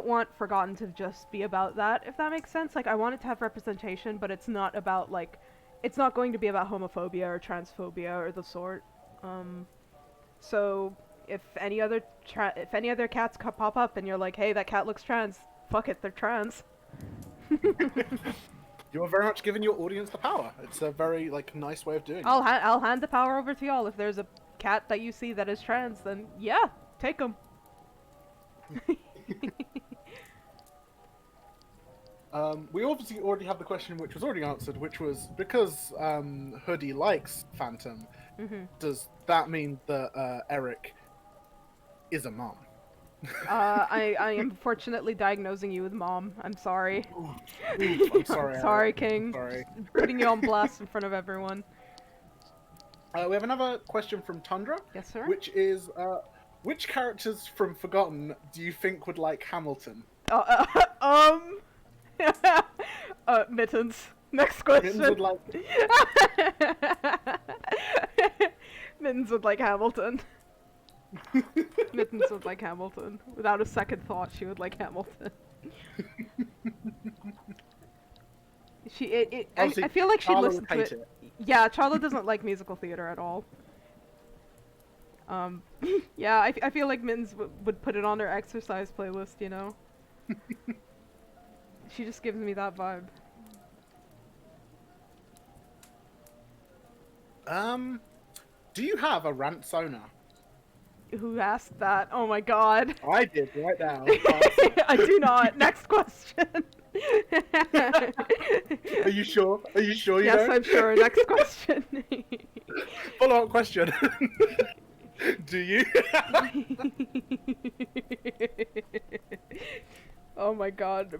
want Forgotten to just be about that, if that makes sense. Like, I want it to have representation, but it's not about, like, it's not going to be about homophobia or transphobia or the sort. So, if any other cats pop up and you're like, hey, that cat looks trans, fuck it, they're trans. You are very much giving your audience the power. It's a very, like, nice way of doing it. I'll hand the power over to y'all. If there's a cat that you see that is trans, then yeah, take them. We obviously already have the question which was already answered, which was, because Hoodie likes Phantom, does that mean that Eric is a mom? I am fortunately diagnosing you with mom. I'm sorry. Ooh, I'm sorry. Sorry, Eric. King. Sorry. Putting you on blast in front of everyone. We have another question from Tundra. Yes, sir. Which is, which characters from Forgotten do you think would like Hamilton? Mittens. Next question. Mittens would like... Mittens would like Hamilton. Mittens would like Hamilton. Without a second thought, she would like Hamilton. I feel like she'd Charla listen would to hate it. Yeah, Charla doesn't like musical theater at all. Yeah, I feel like Mittens would put it on her exercise playlist, you know? She just gives me that vibe. Do you have a rant Sona? Who asked that? Oh my god. I did, right now. I do not. Next question. Are you sure? Are you sure you Yes, don't? I'm sure. Next question. Follow-up question. Do you? Oh my god.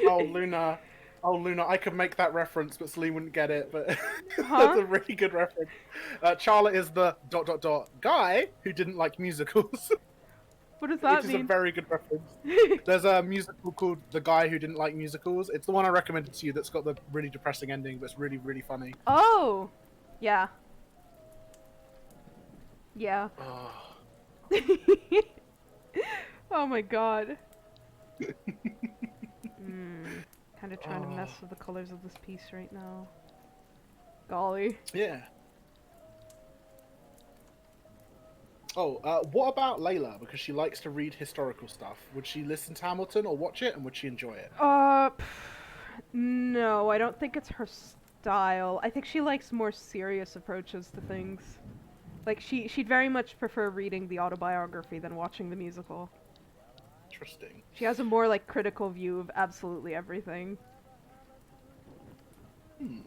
Oh, Luna. Oh, Luna, I could make that reference, but Celine wouldn't get it, but that's Huh? a really good reference. Charla is the ... guy who didn't like musicals, What does which that is a mean? very good reference. There's a musical called The Guy Who Didn't Like Musicals. It's the one I recommended to you that's got the really depressing ending, but it's really, really funny. Oh! Yeah. Yeah. Oh. Oh my god. Kind of trying to mess Oh. with the colors of this piece right now. Golly. Yeah. Oh, what about Layla? Because she likes to read historical stuff. Would she listen to Hamilton or watch it, and would she enjoy it? No, I don't think it's her style. I think she likes more serious approaches to things. Like, she'd very much prefer reading the autobiography than watching the musical. Interesting. She has a more, like, critical view of absolutely everything. Hmm.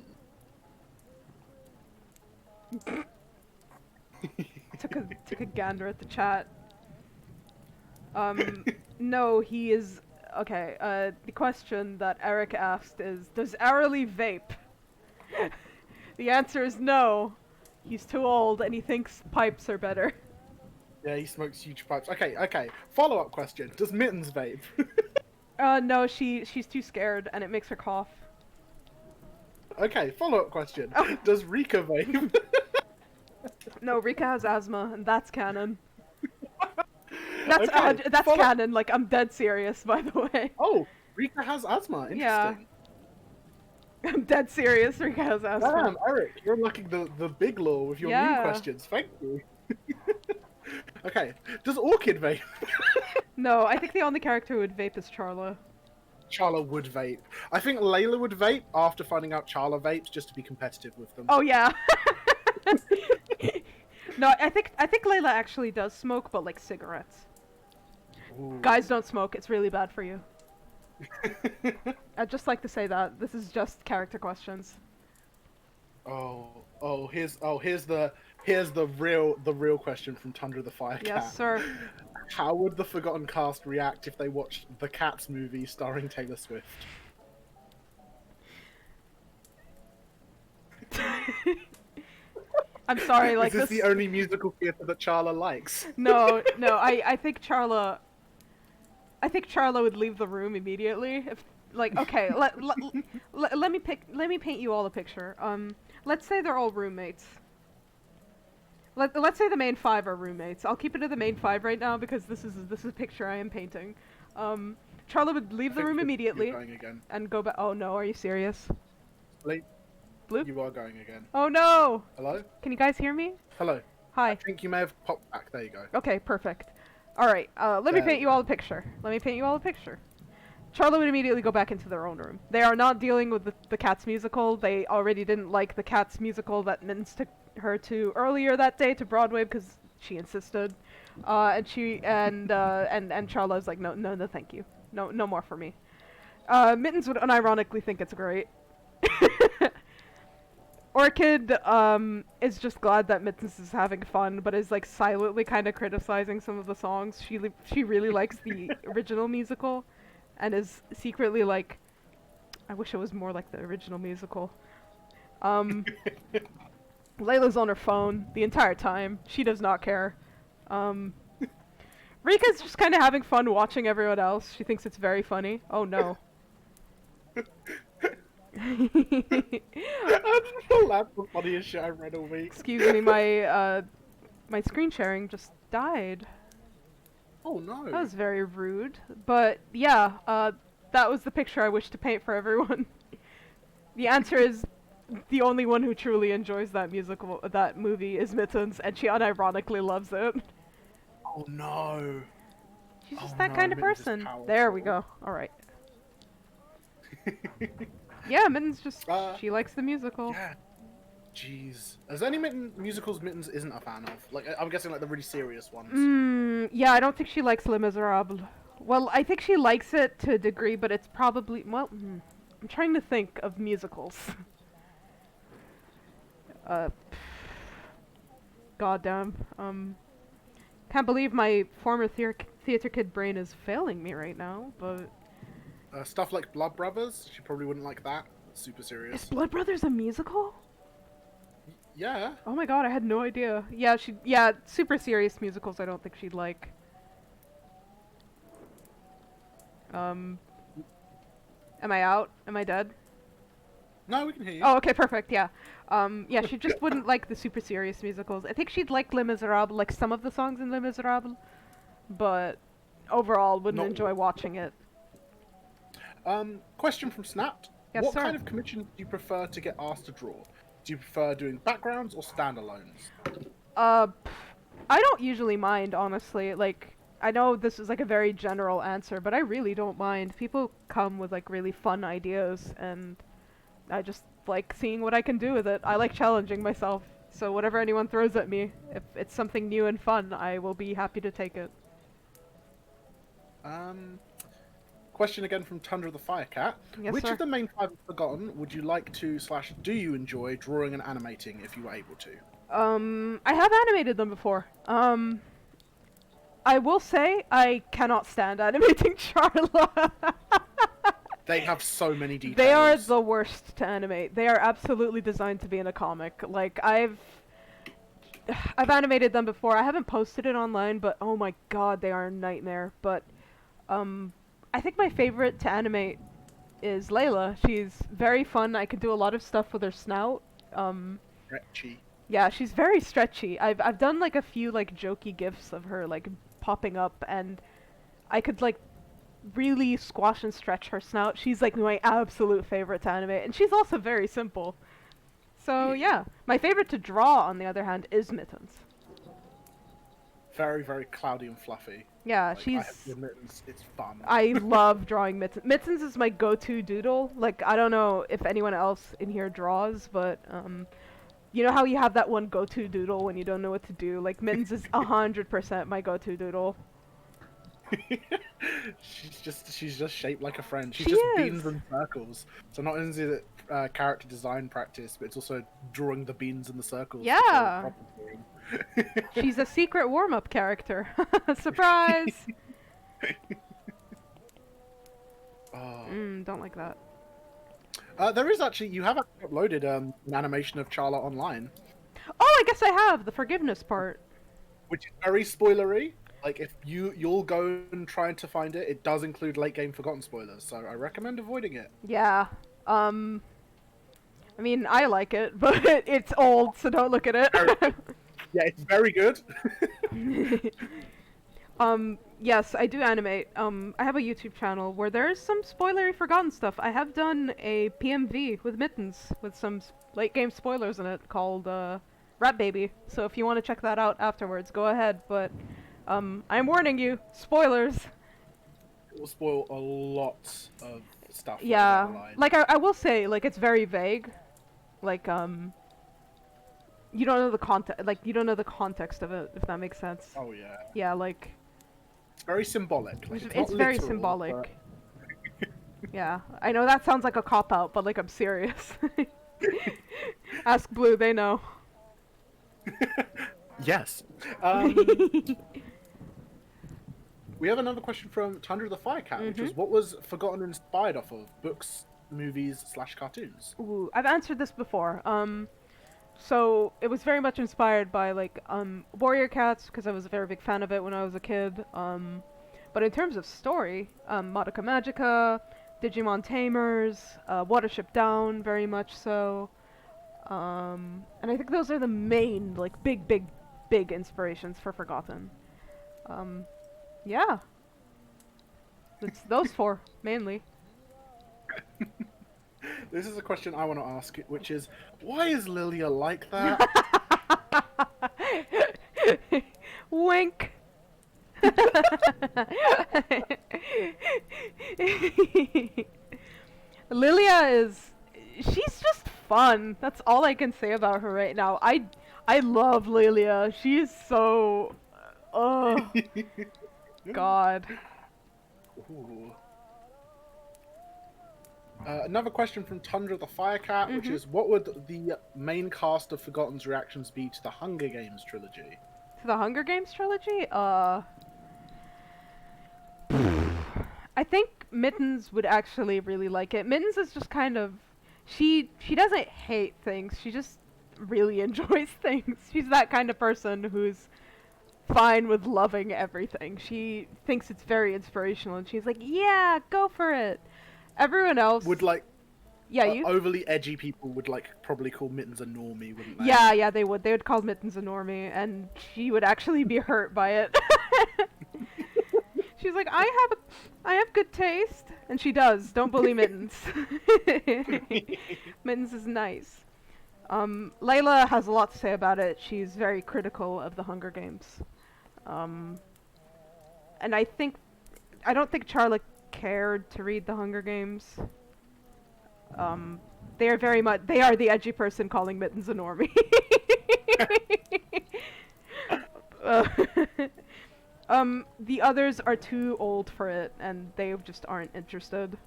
Took a gander at the chat. No, he is... Okay, the question that Eric asked is, does Arily vape? The answer is no. He's too old and he thinks pipes are better. Yeah, he smokes huge pipes. Okay, okay. Follow-up question. Does Mittens vape? No, she's too scared and it makes her cough. Okay, follow-up question. Oh. Does Rika vape? No, Rika has asthma and that's canon. That's Okay, that's canon, like, I'm dead serious, by the way. Oh, Rika has asthma. Interesting. Yeah. I'm dead serious, Rika has asthma. Damn, Eric, you're unlocking the big law with your new questions. Thank you. Okay, does Orchid vape? No, I think the only character who would vape is Charla. Charla would vape. I think Layla would vape after finding out Charla vapes, just to be competitive with them. Oh yeah. No, I think Layla actually does smoke, but like cigarettes. Ooh. Guys don't smoke, it's really bad for you. I'd just like to say that. This is just character questions. Here's the real question from Tundra the Fire Cat. Yes, sir. How would the Forgotten Cast react if they watched the Cats movie starring Taylor Swift? I'm sorry, like Is this the only musical theatre that Charla likes? No, I think Charla would leave the room immediately if, like, okay, let me paint you all a picture. Let's say they're all roommates. Let's say the main five are roommates. I'll keep it to the main five right now because this is a picture I am painting. Charla would leave the room immediately You're going again. and go back. Oh no, are you serious? Blake, Bloop? you are going again. Oh no! Hello? Can you guys hear me? Hello. Hi. I think you may have popped back. There you go. Okay, perfect. Alright, let me There paint you you all a picture. Charla would immediately go back into their own room. They are not dealing with the Cats musical. They already didn't like the Cats musical that Mittens took her to earlier that day to Broadway because she insisted. And Charla's like, no, thank you. No more for me. Mittens would unironically think it's great. Orchid is just glad that Mittens is having fun, but is like silently kind of criticizing some of the songs. She really likes the original musical, and is secretly like, I wish it was more like the original musical. Layla's on her phone the entire time. She does not care. Rika's just kind of having fun watching everyone else. She thinks it's very funny. Oh no. That's the funniest shit I've read all week. Excuse me, my screen sharing just died. Oh no. That was very rude. But yeah, that was the picture I wish to paint for everyone. The answer is the only one who truly enjoys that movie is Mittens, and she unironically loves it. Oh no. She's just Oh, that no, kind of Mittens is person. There we go. Alright. Yeah, Mittens just, she likes the musical. Yeah. Jeez. Is there any musicals Mittens isn't a fan of? Like, I'm guessing like the really serious ones. Yeah, I don't think she likes Les Miserables. Well, I think she likes it to a degree, but it's probably I'm trying to think of musicals. uh, Goddamn. Can't believe my former theater kid brain is failing me right now. But Stuff like Blood Brothers, she probably wouldn't like that. It's super is serious. Blood Brothers a musical? Yeah. Oh my god, I had no idea. Yeah, super serious musicals I don't think she'd like. Am I out? Am I dead? No, we can hear you. Oh, okay, perfect, yeah. Yeah, she just wouldn't like the super serious musicals. I think she'd like Les Miserables, like some of the songs in Les Miserables, but overall wouldn't Not enjoy watching it. Question from Snapped. Yes, What sir. kind of commissions do you prefer to get asked to draw? Do you prefer doing backgrounds or standalones? I don't usually mind, honestly. Like, I know this is like a very general answer, but I really don't mind. People come with like really fun ideas, and I just like seeing what I can do with it. I like challenging myself. So whatever anyone throws at me, if it's something new and fun, I will be happy to take it. Question again from Tundra the Firecat. Yes, Which sir. of the main five Forgotten would you like to / do you enjoy drawing and animating if you were able to? I have animated them before. I will say I cannot stand animating Charla. They have so many details. They are the worst to animate. They are absolutely designed to be in a comic. Like, I've animated them before. I haven't posted it online, but oh my god, they are a nightmare. But I think my favorite to animate is Layla. She's very fun. I can do a lot of stuff with her snout. Stretchy. Yeah, she's very stretchy. I've done like a few like jokey gifs of her like popping up, and I could like really squash and stretch her snout. She's like my absolute favorite to animate, and she's also very simple. So yeah, my favorite to draw, on the other hand, is Mittens. Very, very cloudy and fluffy. Yeah, Like, she's. I have to admit, it's fun. I love drawing Mittens. Mittens is my go-to doodle. Like, I don't know if anyone else in here draws, but you know how you have that one go-to doodle when you don't know what to do? Like, Mittens is 100% my go-to doodle. she's just shaped like a friend. She's She just is. beans and circles. So not only is it character design practice, but it's also drawing the beans and the circles. to show Yeah. proper drawing. She's a secret warm-up character. Surprise! Oh. Don't like that. There is actually, you have actually uploaded an animation of Charla online, Oh, I guess I have the forgiveness part. which is very spoilery. Like, if you'll go and try to find it, it does include late game Forgotten spoilers, so I recommend avoiding it. Yeah. I mean, I like it, but it's old, so don't look at it. Yeah, it's very good. Yes, I do animate. I have a YouTube channel where there's some spoilery forgotten stuff. I have done a PMV with Mittens with some late game spoilers in it called Rat Baby. So if you want to check that out afterwards, go ahead. But I'm warning you, spoilers. It will spoil a lot of stuff. later down the Yeah, line. like I will say, like it's very vague. Like you don't know the context. Like you don't know the context of it, if that makes sense. Oh yeah, Yeah, like it's very symbolic. Like, it's not very literal, symbolic. but- Yeah, I know that sounds like a cop out, but like I'm serious. Ask Blue, they know. Yes. We have another question from Tundra the Firecat, which was, what was Forgotten inspired off of? Books, movies / cartoons? Ooh, I've answered this before. So it was very much inspired by like Warrior Cats because I was a very big fan of it when I was a kid. But in terms of story, Madoka Magica, Digimon Tamers, Watership Down, very much so. And I think those are the main like big inspirations for Forgotten. Yeah. It's those four mainly. This is a question I want to ask, which is, why is Lilia like that? Wink. Lilia she's just fun. That's all I can say about her right now. I love Lilia. She's so oh God. Ooh. Another question from Tundra the Firecat, which is, what would the main cast of Forgotten's reactions be to the Hunger Games trilogy? To the Hunger Games trilogy? I think Mittens would actually really like it. Mittens is just kind of, she doesn't hate things. She just really enjoys things. She's that kind of person who's fine with loving everything. She thinks it's very inspirational, and she's like, yeah, go for it. Everyone else Would like yeah, you overly edgy people would like probably call Mittens a normie, wouldn't they? yeah, they would call Mittens a normie, and she would actually be hurt by it. She's like, I have good taste, and she does. Don't bully Mittens. Mittens is nice. Layla has a lot to say about it. She's very critical of the Hunger Games. And I don't think Charla cared to read the Hunger Games. They are the edgy person calling Mittens a normie. The others are too old for it, and they just aren't interested.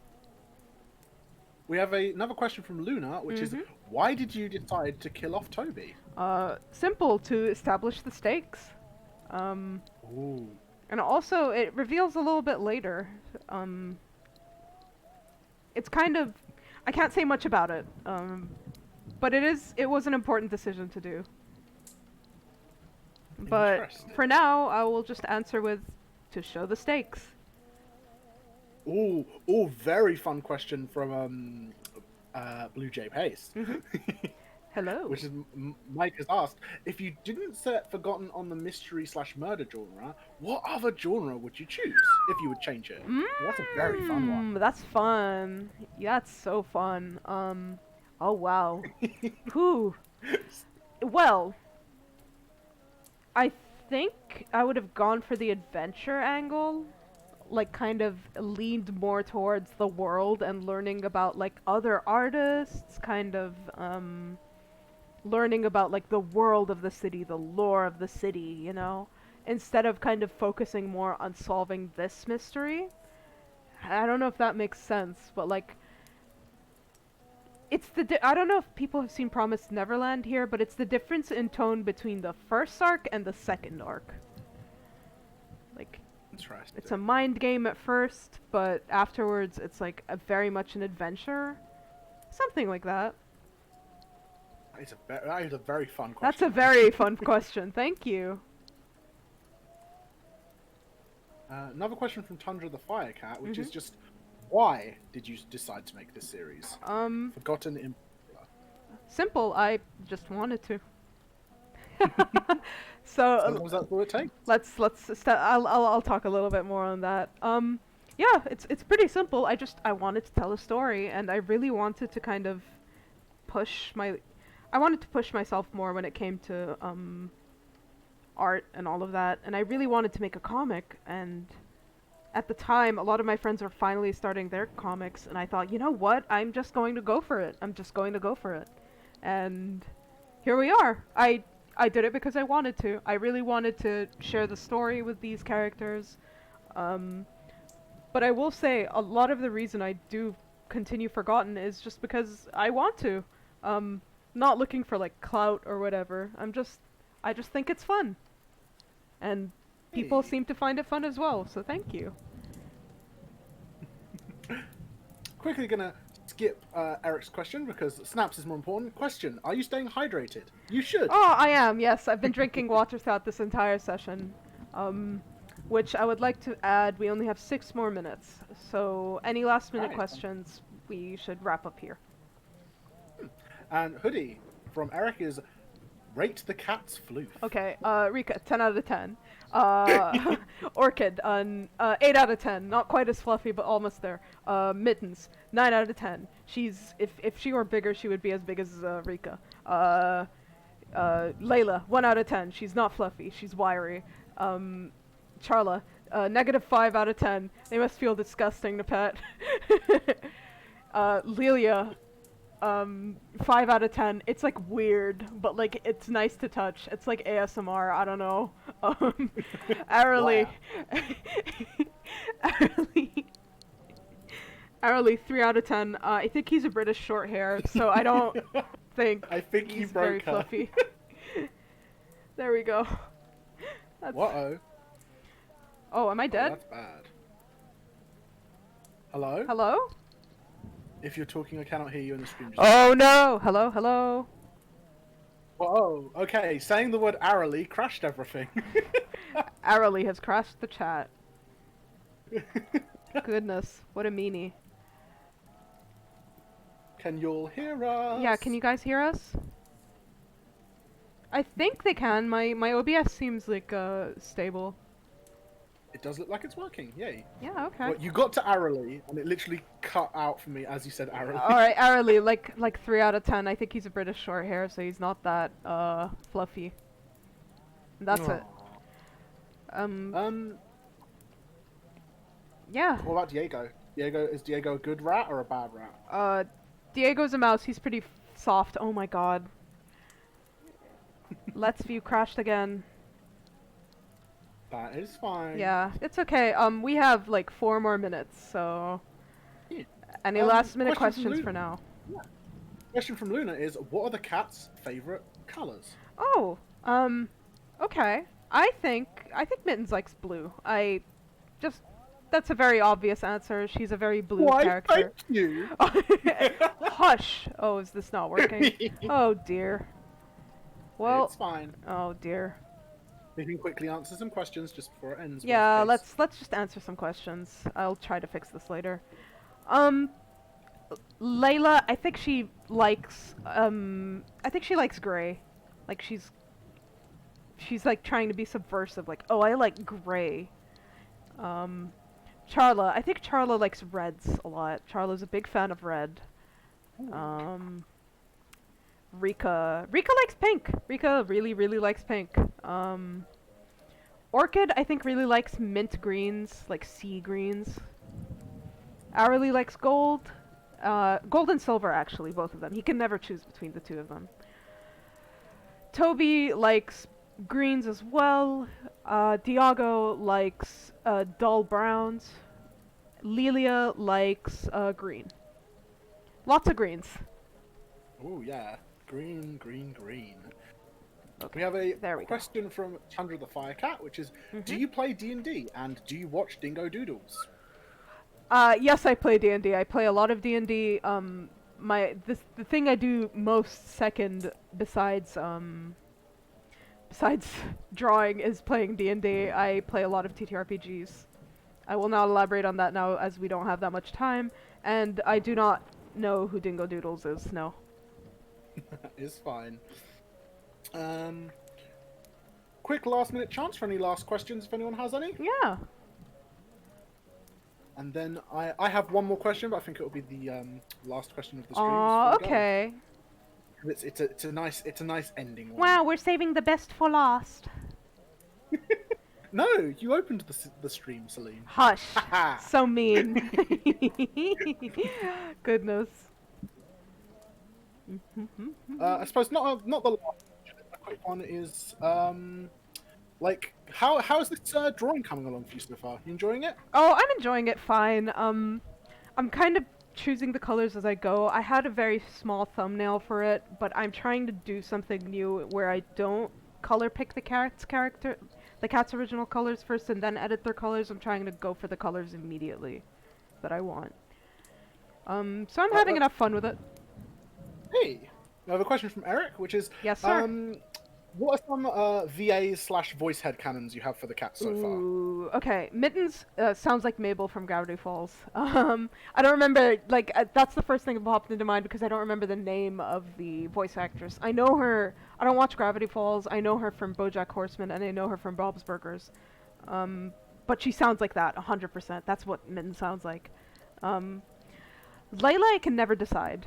We have another question from Luna, which is, why did you decide to kill off Toby? Simple, to establish the stakes. Ooh. And also, it reveals a little bit later. It's kind of, I can't say much about it, but it was an important decision to do. But for now, I will just answer with, to show the stakes. Ooh, very fun question from Blue Jay Pace. Hello. Which is, Mike has asked, if you didn't set Forgotten on the mystery/murder genre, what other genre would you choose if you would change it? That's a very fun one. That's fun. Yeah, that's so fun. Oh wow. Whew. Well, I think I would have gone for the adventure angle. Like, kind of leaned more towards the world and learning about, like, other artists, kind of, learning about, like, the world of the city, the lore of the city, you know? Instead of kind of focusing more on solving this mystery. I don't know if that makes sense, but, like, it's I don't know if people have seen Promised Neverland here, but it's the difference in tone between the first arc and the second arc. Like, it's a mind game at first, but afterwards it's like very much an adventure. Something like that. That is a very fun question. That's a very fun question. Thank you. Another question from Tundra the Firecat, which is just, why did you decide to make this series? Forgotten in particular. Simple. I just wanted to. So sometimes that's all it takes. I'll talk a little bit more on that. Yeah, it's pretty simple. I wanted to tell a story, and I really wanted to kind of I wanted to push myself more when it came to art and all of that, and I really wanted to make a comic. And at the time, a lot of my friends were finally starting their comics, and I thought, you know what? I'm just going to go for it. And here we are. I did it because I wanted to. I really wanted to share the story with these characters. But I will say, a lot of the reason I do continue Forgotten is just because I want to. Not looking for, like, clout or whatever. I just think it's fun. And people seem to find it fun as well, so thank you. Quickly gonna skip Eric's question because Snaps is more important. Question, are you staying hydrated? You should. Oh, I am, yes. I've been drinking water throughout this entire session. Which I would like to add, we only have 6 more minutes. So any last minute questions, we should wrap up here. And Hoodie from Eric is, rate the cat's floof. Okay, Rika, 10 out of 10. Orchid, 8 out of 10. Not quite as fluffy, but almost there. Mittens, 9 out of 10. If she were bigger, she would be as big as Rika. Layla, 1 out of 10. She's not fluffy, she's wiry. Charla, -5 out of 10. They must feel disgusting to pet. Lelia, 5 out of 10. It's like weird, but like it's nice to touch. It's like ASMR. I don't know. Aralee, Arily, 3 out of 10. I think he's a British short hair, so I don't think I think he's you very broke her. fluffy. There we go. That's... Uh-oh. Oh, am I Oh, dead? that's bad. Hello? Hello? If you're talking, I cannot hear you in the stream. Oh no! Hello, hello. Whoa, okay, saying the word Arily crashed everything. Arily has crashed the chat. Goodness, what a meanie. Can you all hear us? Yeah, can you guys hear us? I think they can. My OBS seems like stable. It does look like it's working, yay. Yeah, okay. Well, you got to Arily, and it literally cut out for me as you said Arily. Alright, Arily, like 3 out of 10. I think he's a British short hair, so he's not that fluffy. That's it. Yeah. What about Diego? Is Diego a good rat or a bad rat? Diego's a mouse. He's pretty soft. Oh my god. Let's View crashed again. That is fine. Yeah, it's okay. We have like 4 more minutes, so... Yeah. Any last minute question from questions for now? Yeah. Question from Luna is, what are the cat's favourite colours? Oh, okay. I think Mittens likes blue. That's a very obvious answer. She's a very blue character. Thank you! Hush! Oh, is this not working? Oh dear. Well, it's fine. oh dear. We can quickly answer some questions just before it ends. Yeah, let's just answer some questions. I'll try to fix this later. Layla, I think she likes gray. Like she's like trying to be subversive, like, oh, I like gray. Charla, I think Charla likes reds a lot. Charla's a big fan of red. Rika likes pink. Rika really likes pink. Orchid, I think, really likes mint greens, like sea greens. Arily likes gold. Gold and silver, actually, both of them. He can never choose between the two of them. Toby likes greens as well. Diago likes dull browns. Lilia likes green. Lots of greens. Oh yeah, green. Okay. We have a question from Chandra the Firecat, which is, do you play D&D and do you watch Dingo Doodles? Yes, I play D&D. I play a lot of D&D. The thing I do most second besides drawing is playing D&D. I play a lot of TTRPGs. I will not elaborate on that now as we don't have that much time, and I do not know who Dingo Doodles is, no. It's fine. Quick last minute chance for any last questions if anyone has any. Yeah. And then I have one more question, but I think it will be the last question of the stream. Okay. It's a nice ending one. Wow, we're saving the best for last. No, you opened the stream, Celine. Hush. So mean. Goodness. I suppose not the last question. A quick one is like how's this drawing coming along for you so far? You enjoying it? Oh, I'm enjoying it fine. I'm kind of choosing the colors as I go. I had a very small thumbnail for it, but I'm trying to do something new where I don't color pick the cat's original colors first and then edit their colors. I'm trying to go for the colors immediately that I want. So I'm having enough fun with it. Hey, I have a question from Eric, which is, yes, sir. What are some VAs/voice headcanons you have for the cat so far? Okay. Mittens sounds like Mabel from Gravity Falls. I don't remember, like, that's the first thing that popped into mind because I don't remember the name of the voice actress. I know her, I don't watch Gravity Falls, I know her from BoJack Horseman, and I know her from Bob's Burgers. But she sounds like that, 100%. That's what Mittens sounds like. Layla, I can never decide.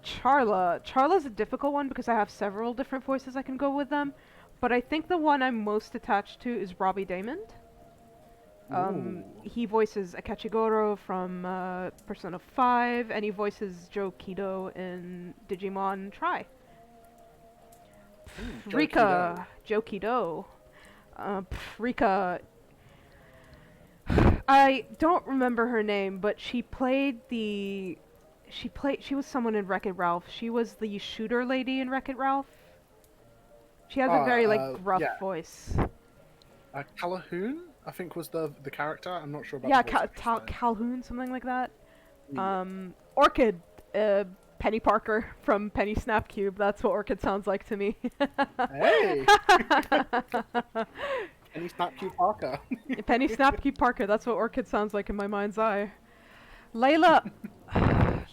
Charla's a difficult one because I have several different voices I can go with them, but I think the one I'm most attached to is Robbie Daymond. He voices Akachigoro from Persona 5, and he voices Joe Kido in Digimon Tri. Rika, Joe Kido. Rika. I don't remember her name, but she played the. She was someone in Wreck-It Ralph. She was the shooter lady in Wreck-It Ralph. She has a very like gruff yeah. voice. Calhoun, I think was the character. I'm not sure about Yeah, the voice actress though. Calhoun, something like that. Yeah. Orchid, Penny Parker from Penny Snap Cube. That's what Orchid sounds like to me. Hey! Penny Snapcube Parker. Penny Snap Cube Parker. That's what Orchid sounds like in my mind's eye. Layla,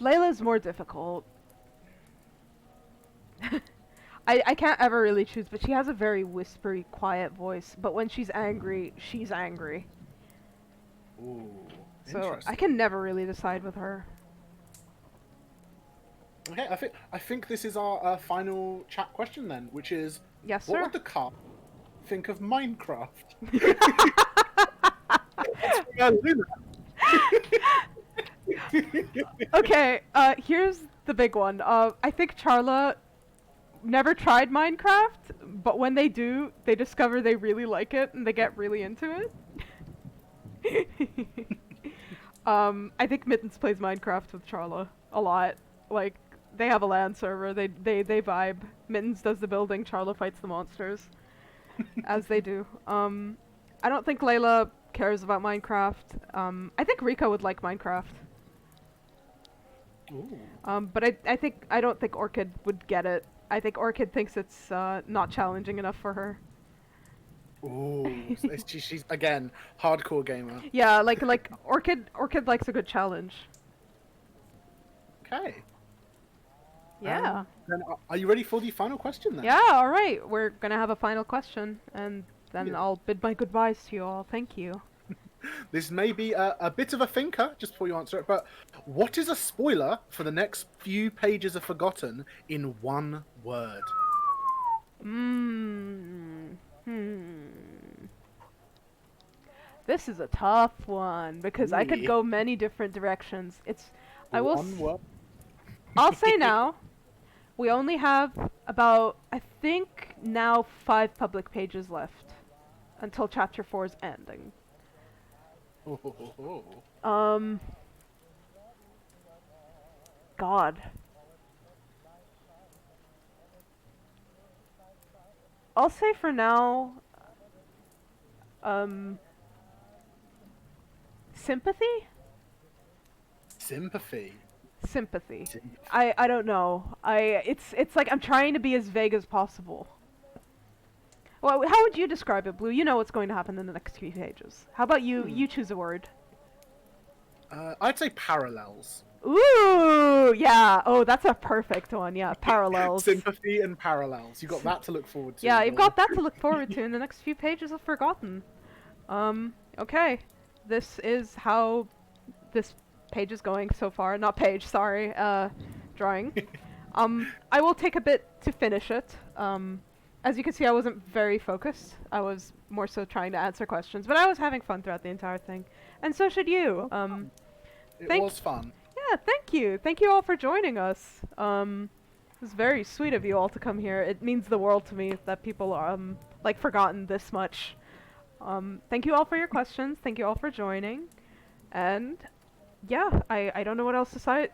Layla's more difficult. I can't ever really choose, but she has a very whispery, quiet voice. But when she's angry, she's angry. Ooh, So I can never really decide with her. Okay, I think this is our final chat question then, which is, Yes, what sir. would the car think of Minecraft? Okay, here's the big one. I think Charla never tried Minecraft, but when they do, they discover they really like it and they get really into it. I think Mittens plays Minecraft with Charla a lot. Like, they have a LAN server, they vibe. Mittens does the building, Charla fights the monsters. As they do. I don't think Layla cares about Minecraft. I think Rika would like Minecraft. Ooh. But I don't think Orchid would get it. I think Orchid thinks it's not challenging enough for her. Ooh, she's again hardcore gamer. Yeah, like Orchid likes a good challenge. Okay. Yeah. Then are you ready for the final question then? Yeah, all right. We're going to have a final question and then Yeah. I'll bid my goodbyes to you all. Thank you. This may be a bit of a thinker, just before you answer it, but what is a spoiler for the next few pages of Forgotten in one word? This is a tough one because I could Really? go many different directions. One word. I'll say now, we only have about, I think now 5 public pages left until chapter 4's ending. God. I'll say for now, sympathy? Sympathy. Sympathy. I don't know. It's like I'm trying to be as vague as possible. Well, how would you describe it, Blue? You know what's going to happen in the next few pages. How about you? You choose a word. I'd say parallels. Ooh, yeah. Oh, that's a perfect one. Yeah, parallels. Sympathy and parallels. You got that to look forward to. Yeah, you've got that to look forward to in the next few pages of Forgotten. Okay. This is how this page is going so far. Not page, sorry. Drawing. I will take a bit to finish it. As you can see, I wasn't very focused. I was more so trying to answer questions, but I was having fun throughout the entire thing. And so should you. It was fun. Yeah, thank you. Thank you all for joining us. It was very sweet of you all to come here. It means the world to me that people are, like, forgotten this much. Thank you all for your questions. Thank you all for joining. And, yeah, I don't know what else to say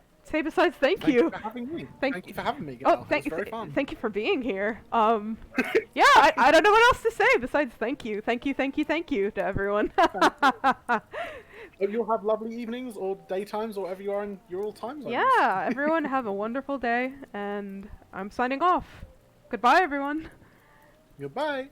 besides thank you. Thank you for having me. Thank Thank you for having me, Oh, Gail. It was very fun. thank you for being here. Yeah, I don't know what else to say besides thank you. Thank you, thank you, thank you to everyone. Hope you'll have lovely evenings or daytimes or whatever you are in your all time zones. Yeah, everyone have a wonderful day, and I'm signing off. Goodbye, everyone. Goodbye.